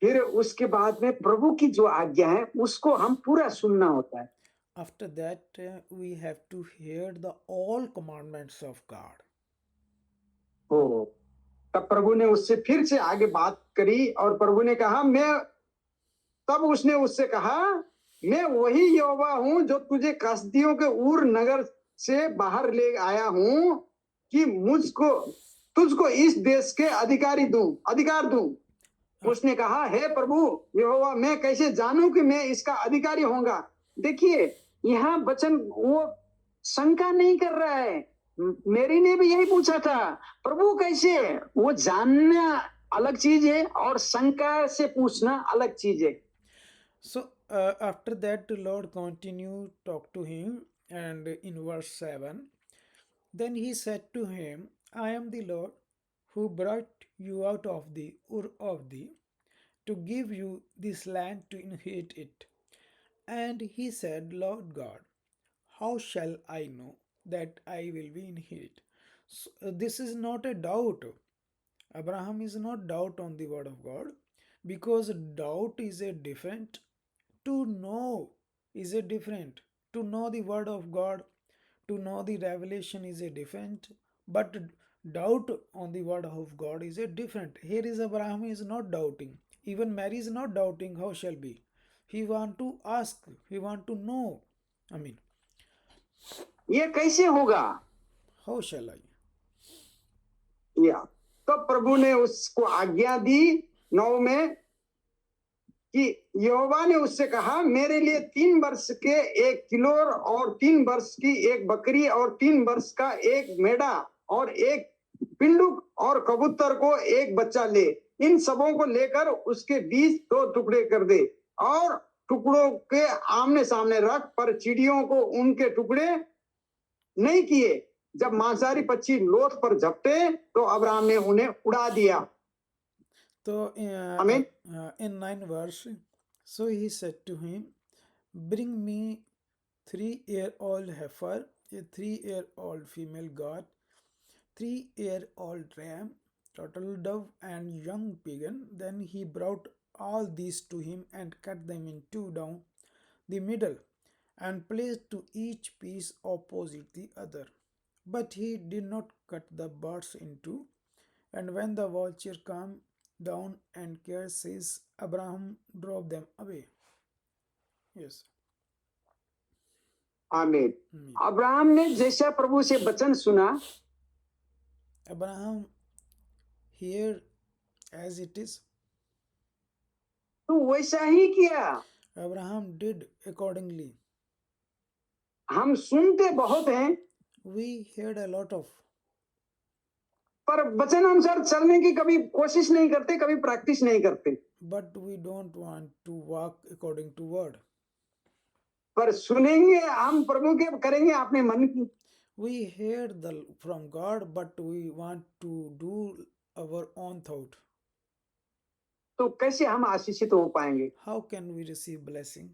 फिर उसके बाद में प्रभु की जो आज्ञा है उसको हम पूरा सुनना होता है। After that, we have to hear the all commandments of God. ओ, तब प्रभु ने उससे फिर से आगे बात करी और प्रभु ने कहा, तब उसने उससे कहा, मैं वही यहोवा हूं जो तुझे कसदियों के ऊर नगर से बाहर ले आया हूं कि तुझको इस देश के अधिकार दूं। उसने कहा, हे प्रभु यहोवा, मैं कैसे जानूं कि मैं इसका अधिकारी होऊंगा? देखिए, यहाँ वचन वो शंका नहीं कर रहा है। मेरी ने भी यही पूछा था, प्रभु कैसे? वो जानना अलग चीज है और शंका से पूछना अलग चीज है। So after that, the Lord continued talk to him, and in verse 7, then he said to him, I am the Lord who brought you out of the Ur of thee to give you this land to inherit it. And he said, Lord God, how shall I know that I will be inherit? So, this is not a doubt. Abraham is not doubt on the word of God, because doubt is a different, to know is a different, to know the word of God, to know the revelation is a different, but doubt on the word of God is a different. Here is Abraham is not doubting, even Mary is not doubting how shall be. He want to ask, he want to know. I mean, ये कैसे होगा? how shall I? या तो प्रभु ने उसको आज्ञा दी 9 में कि यहोवा ने उससे कहा, मेरे लिए 3 वर्ष के 1 किलोर और 3 वर्ष की 1 बकरी और 3 वर्ष का 1 मेढ़ा और 1 पिंडुक और कबूतर को 1 बच्चा ले, इन सबों को लेकर उसके बीच 2 टुकड़े कर दे और टुकड़ों के आमने सामने रख, पर चिड़ियों को उनके टुकड़े नहीं किए। जब मांसाहारी पक्षी लोथ पर झपटे तो अब्राहम ने उन्हें उड़ा दिया। So Amen. in 9 verse, so he said to him, bring me 3-year-old heifer, a 3-year-old female goat, 3-year-old ram, turtle dove, and young pigeon. Then he brought all these to him and cut them in 2 down the middle, and placed to each piece opposite the other. But he did not cut the birds in 2. And when the vulture came down and curses, Abraham drove them away. Yes. आमीन। Amen. Abraham ने जैसा प्रभु से वचन सुना, Abraham here as it is, तो वैसा ही किया। Abraham did accordingly. हम सुनते बहुत हैं, We heard a lot of, पर वचन अनुसार चलने की कभी कोशिश नहीं करते, कभी प्रैक्टिस नहीं करते। but we don't want to walk according to word. पर सुनेंगे हम प्रभु के, करेंगे अपने मन की। We heard from God, but we want to do our own thought. तो कैसे हम आशीषित हो पाएंगे? How can we receive blessing?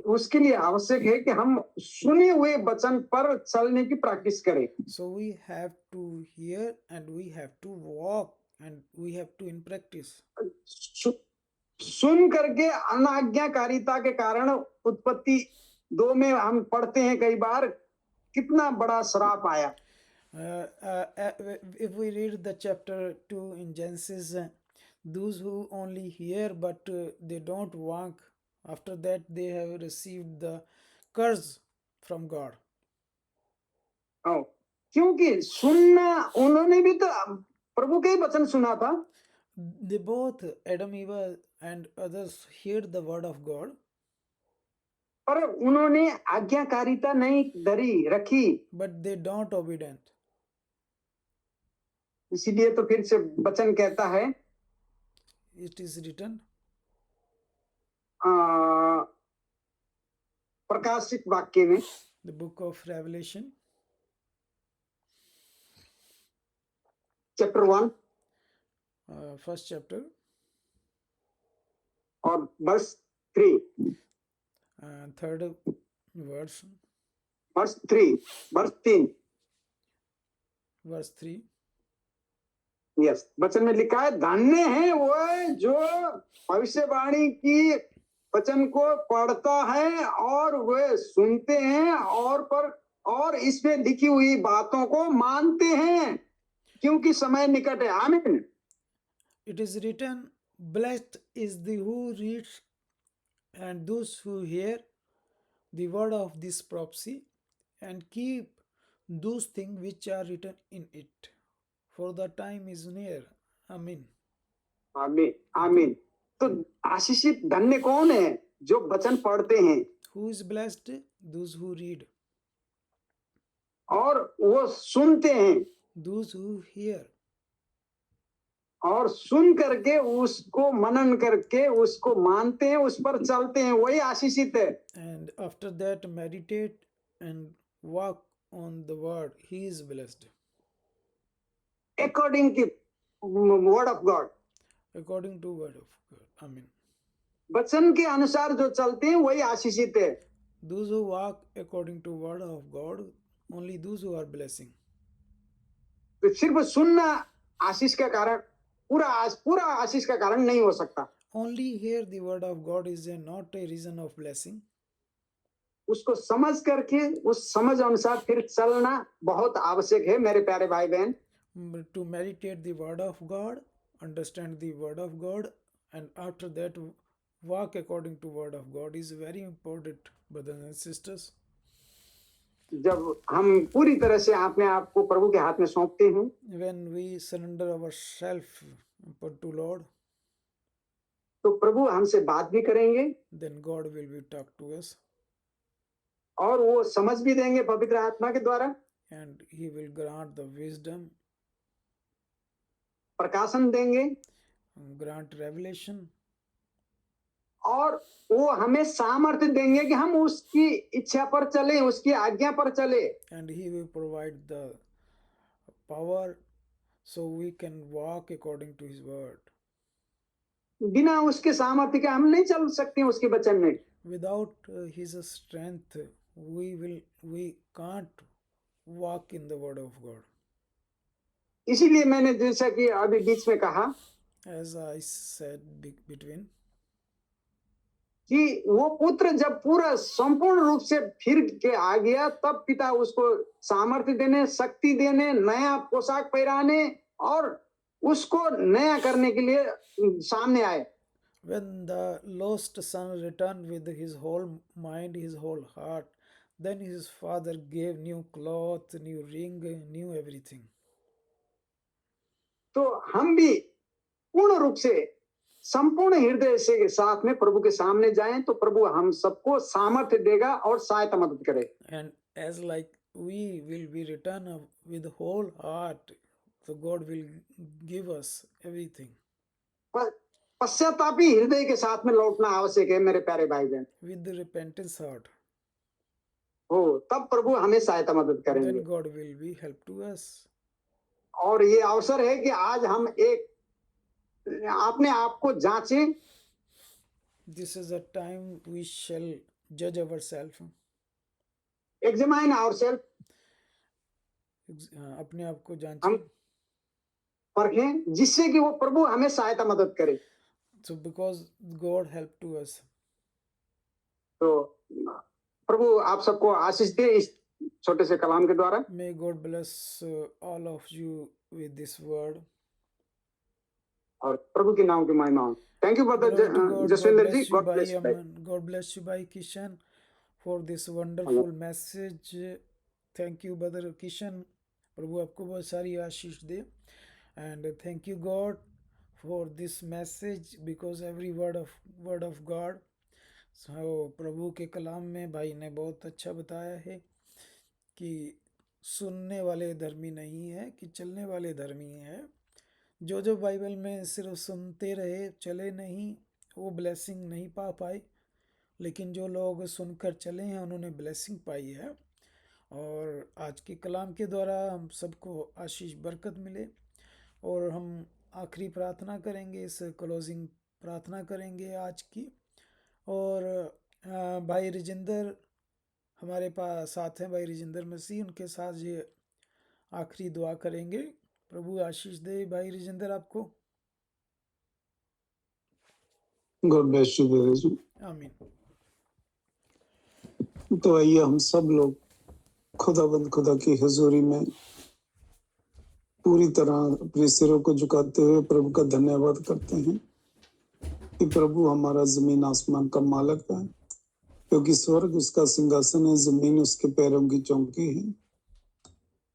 उसके लिए आवश्यक है कि हम सुने हुए वचन पर चलने की प्रैक्टिस करें। So we have to hear and we have to walk and we have to in practice. सुन करके अनाज्ञाकारिता के कारण उत्पत्ति 2 में हम पढ़ते हैं कई बार, कितना बड़ा श्राप आया। If we read the chapter 2 in Genesis, those who only hear but they don't walk, after that they have received the curse from God. क्योंकि सुनना, उन्होंने भी तो प्रभु के ही वचन सुना था। They both, Adam, Eve and others, heard the word of God, पर उन्होंने आज्ञाकारिता नहीं धरी रखी, but they don't obedient. इसीलिए तो फिर से वचन कहता है, It is written, प्रकाशित वाक्य में, the book of Revelation, chapter 1 first chapter, और verse 3, third verse, verse 3, verse 3. Yes, वचन में लिखा है, धन्य है वो जो भविष्यवाणी की वचन को पढ़ता है और वे सुनते हैं और इसमें लिखी हुई बातों को मानते हैं, क्योंकि समय निकट है। आमीन। It is written, blessed is the who reads and those who hear the word of this prophecy and keep those things which are written in it, for the time is near. Amen. आमीन, आमीन। तो आशीषित धन्य कौन है? जो वचन पढ़ते हैं Who is blessed? Those who read, और वो सुनते हैं, those who hear, और सुन करके उसको मनन करके उसको मानते हैं, उस पर चलते हैं, वही आशीषित है। and after that meditate and walk on the word. He is blessed. According to word of God, According to word of God. Amen. वचन के अनुसार जो चलते हैं वही आशीषित है। those who walk according to word of God, only those who are blessing. तो सिर्फ सुनना आशीष का कारण पूरा आशीष का कारण नहीं हो सकता। Only hear the word of God is not a reason of blessing. उसको समझ करके उस समझ अनुसार फिर चलना बहुत आवश्यक है मेरे प्यारे भाई बहन। To meditate the word of God, understand the word of God, and after that walk according to word of God is very important, brothers and sisters. जब हम पूरी तरह से अपने आप को प्रभु के हाथ में सौंपते हैं, When we surrender ourselves to Lord, तो प्रभु हमसे बात भी करेंगे then God will be talk to us, और वो समझ भी देंगे पवित्र आत्मा के द्वारा, and He will grant the wisdom, प्रकाशन देंगे, grant revelation, और वो हमें सामर्थ्य देंगे कि हम उसकी इच्छा पर चलें, उसकी आज्ञा पर चले। and He will provide the power so we can walk according to His word. बिना उसके सामर्थ्य के हम नहीं चल सकते हैं उसके वचन में। Without His strength, we can't walk in the word of God. इसीलिए मैंने जैसा कि अभी बीच में कहा As I said between, कि वो पुत्र जब पूरा संपूर्ण रूप से फिर के आ गया, तब पिता उसको सामर्थ्य देने, शक्ति देने, नया पोशाक पहनाने और उसको नया करने के लिए सामने आए। when the lost son returned with his whole mind, his whole heart, then his father gave new cloth, new ring, new everything. तो हम भी पूर्ण रूप से संपूर्ण हृदय से साथ में प्रभु के सामने जाएं, तो प्रभु हम सबको सामर्थ्य देगा और सहायता मदद करे। And as like we will be returned with whole heart, so God will give us everything. पश्चातापी हृदय के साथ में लौटना आवश्यक है मेरे प्यारे भाई बहन। With the repentance heart, हो तब प्रभु हमें सहायता मदद करेंगे। then God will be help to us. और ये अवसर है कि आज हम एक अपने आप को जांचें। This is a time we shall judge ourselves. Examine ourself, अपने आप को हम जांचें. परखें, जिससे कि वो प्रभु हमें सहायता मदद करे। So because God help to us. तो प्रभु आप सबको आशीष दे इस छोटे से कलाम के द्वारा। May God bless all of you with this word. और प्रभु के नाम की महिमा हो। Thank you Glory to brother God. God Jaswinder ji, bless you, God Bhai bless you. Aman. God bless you, Bhai Kishan, for this wonderful message. Thank you, brother Kishan. प्रभु आपको बहुत सारी आशीष दे. And thank you, God, for this message, because every word of God. So प्रभु के कलाम में भाई ने बहुत अच्छा बताया है कि सुनने वाले धर्मी नहीं है कि चलने वाले धर्मी है। जो बाइबल में सिर्फ सुनते रहे, चले नहीं, वो ब्लेसिंग नहीं पा पाए, लेकिन जो लोग सुनकर चले हैं उन्होंने ब्लेसिंग पाई है। और आज के कलाम के द्वारा हम सबको आशीष बरकत मिले। और हम आखिरी प्रार्थना करेंगे, इस क्लोजिंग प्रार्थना करेंगे आज की। और भाई रिजिंदर हमारे पास साथ हैं, भाई रिजिंदर मसीह, उनके साथ ये आखिरी दुआ करेंगे। प्रभु आशीष दे भाई रिजिंदर आपको। गॉड ब्लेस यू ब्रदर जी। आमीन। तो आइए हम सब लोग खुदा की हजूरी में पूरी तरह अपने सिरों को झुकाते हुए प्रभु का धन्यवाद करते हैं कि प्रभु हमारा जमीन आसमान का मालिक है, क्योंकि स्वर्ग उसका सिंहासन है, जमीन उसके पैरों की चौकी है।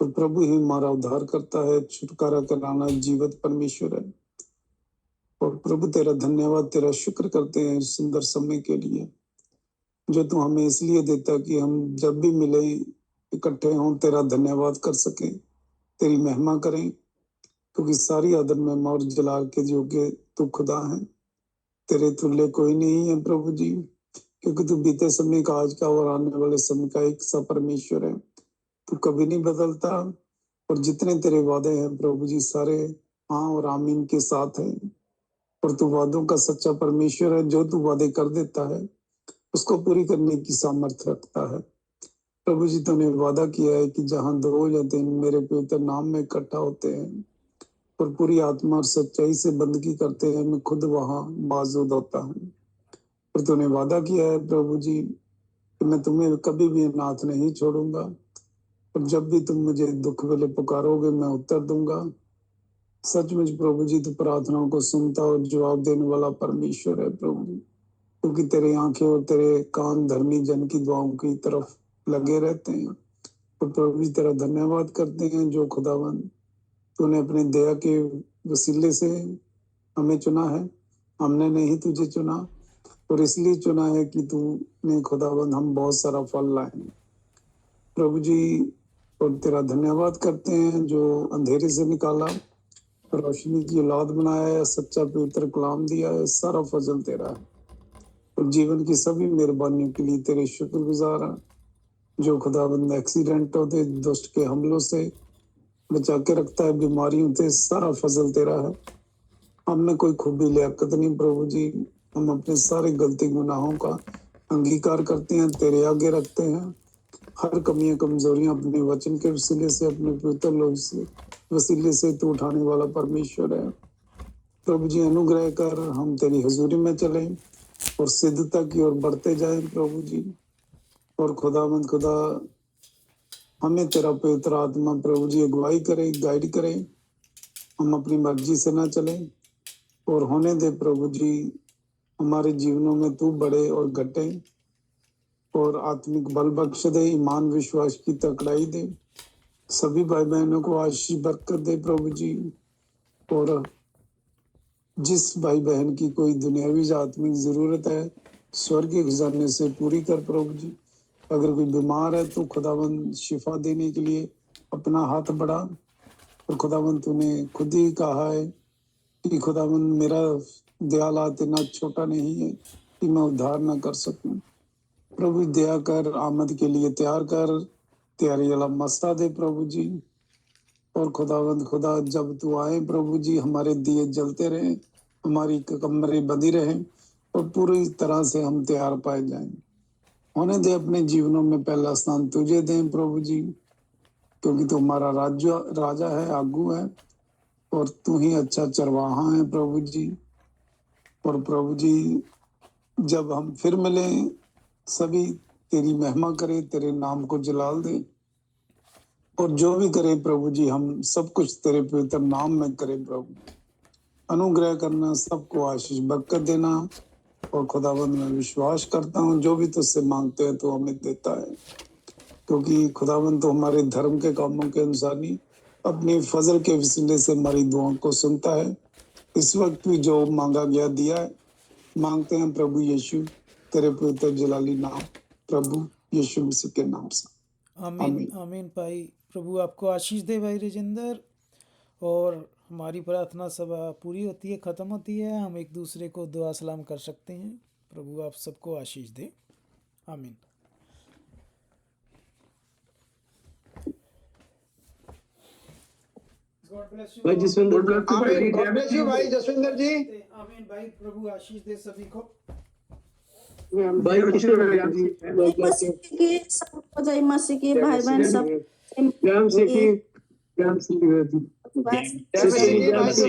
और प्रभु ही हमारा उद्धार करता है, छुटकारा कराना जीवित परमेश्वर है। और प्रभु तेरा धन्यवाद, तेरा शुक्र करते हैं इस सुंदर समय के लिए जो तू हमें इसलिए देता कि हम जब भी मिले इकट्ठे हों तेरा धन्यवाद कर सकें, तेरी महिमा करें, क्योंकि सारी आदर महिमा और जलाल के योग्य तू खुदा है, तेरे तुल्य कोई नहीं है प्रभु जी। क्योंकि तू बीते समय का, आज का और आने वाले समय का एक सा परमेश्वर है, तू कभी नहीं बदलता। और जितने तेरे वादे हैं प्रभु जी सारे हाँ और आमीन के साथ है। और तू वादों का सच्चा परमेश्वर है, जो तू वादे कर देता है उसको पूरी करने की सामर्थ्य रखता है। प्रभु जी, तूने वादा किया है कि जहाँ 2 या 3 मेरे पवित्र नाम में इकट्ठा होते हैं और पूरी आत्मा और सच्चाई से बंदगी करते हैं, मैं खुद वहाँ मौजूद होता हूँ। और तूने वादा किया है प्रभु जी कि मैं तुम्हें कभी भी अनाथ नहीं छोड़ूंगा, और जब भी तुम मुझे दुख वेले पुकारोगे मैं उत्तर दूंगा। सचमुच प्रभु जी, तू प्रार्थनाओं को सुनता और जवाब देने वाला परमेश्वर है प्रभु, क्योंकि तेरे आंखें और तेरे कान धर्मी जन की दुआओं की तरफ लगे रहते हैं। और प्रभु जी, तेरा धन्यवाद करते हैं जो खुदावन तूने अपने दया के वसीले से हमें चुना है। हमने नहीं तुझे चुना, और इसलिए चुना है कि तूने खुदावन हम बहुत सारा फल लाए प्रभु जी। और तेरा धन्यवाद करते हैं जो अंधेरे से निकाला, रोशनी की औलाद बनाया है, सच्चा पवित्र कलाम दिया है, सारा फजल तेरा है। और जीवन की सभी मेहरबानियों के लिए तेरे शुक्रगुजार हैं, जो खुदाबंद एक्सीडेंट होते, दुष्ट के हमलों से बचा के रखता है, बीमारियों से, सारा फजल तेरा है। हमने कोई खूबी लियाकत नहीं प्रभु जी, हम अपने सारे गलती गुनाहों का अंगीकार करते हैं, तेरे आगे रखते हैं। हर कमियां कमजोरियां अपने वचन के वसीले से, अपने पवित्र लोग से वसीले से तू उठाने वाला परमेश्वर है प्रभु जी। अनुग्रह कर हम तेरी हजूरी में चलें और सिद्धता की ओर बढ़ते जाएं प्रभु जी। और खुदावंद खुदा, हमें तेरा पवित्र आत्मा प्रभु जी अगुवाई करे, गाइड करे। हम अपनी मर्जी से ना चलें, और होने दे प्रभु जी हमारे जीवनों में तू बढ़े और घटे, और आत्मिक बल बख्श दे, ईमान विश्वास की तकड़ाई दे। सभी भाई बहनों को आशीष बरकत दे प्रभु जी। और जिस भाई बहन की कोई दुनियावी या आत्मिक जरूरत है, स्वर्गीय खजाने से पूरी कर प्रभु जी। अगर कोई बीमार है तो खुदावंद शिफा देने के लिए अपना हाथ बढ़ा। और खुदावंद तूने खुद ही कहा है कि खुदावंद मेरा दयाल हाथ इतना छोटा नहीं है कि मैं उद्धार ना कर सकूं। प्रभु दया कर, आमद के लिए तैयार कर, तैयारी वाला मस्ता दे प्रभु जी। और खुदावंद खुदा, जब तू आए प्रभु जी, हमारे दिए जलते रहे, हमारी कमरे बंधी रहे, और पूरी तरह से हम तैयार पाए जाएं। होने दे अपने जीवनों में पहला स्थान तुझे दें प्रभु जी, क्योंकि तू हमारा राजा है, आगू है, और तू ही अच्छा चरवाहा है प्रभु जी। और प्रभु जी, जब हम फिर मिले, सभी तेरी महिमा करे, तेरे नाम को जलाल दे, और जो भी करे प्रभु जी हम सब कुछ तेरे पवित्र नाम में करें प्रभु। अनुग्रह करना, सबको आशीष बरकत देना। और खुदावंद मैं विश्वास करता हूँ जो भी तुझसे मांगते हैं तो हमें देता है, क्योंकि खुदावंद तो हमारे धर्म के कामों के अनुसार नहीं, अपने फजल के वसीले से हमारी दुआओं को सुनता है। इस वक्त भी जो मांगा गया दिया है, मांगते हैं प्रभु यीशु तेरे पवित्र जलाली नाम, प्रभु यीशु मसीह के नाम से, आमीन आमीन। भाई प्रभु आपको आशीष दे भाई राजेंद्र। और हमारी प्रार्थना सभा पूरी होती है, ख़त्म होती है, हम एक दूसरे को दुआ सलाम कर सकते हैं। प्रभु आप सबको आशीष दे, आमीन। भाई जसविंदर, आमीन। गॉड ब्लेस यू भाई जसविंदर जी। आमीन भाई, प्रभु आशीष दे सभी को। भाई किशोर जी, मसीह की सबको जय मसीह की भाई बहन सब राम से की, राम से की, बस जय मसीह की भाई।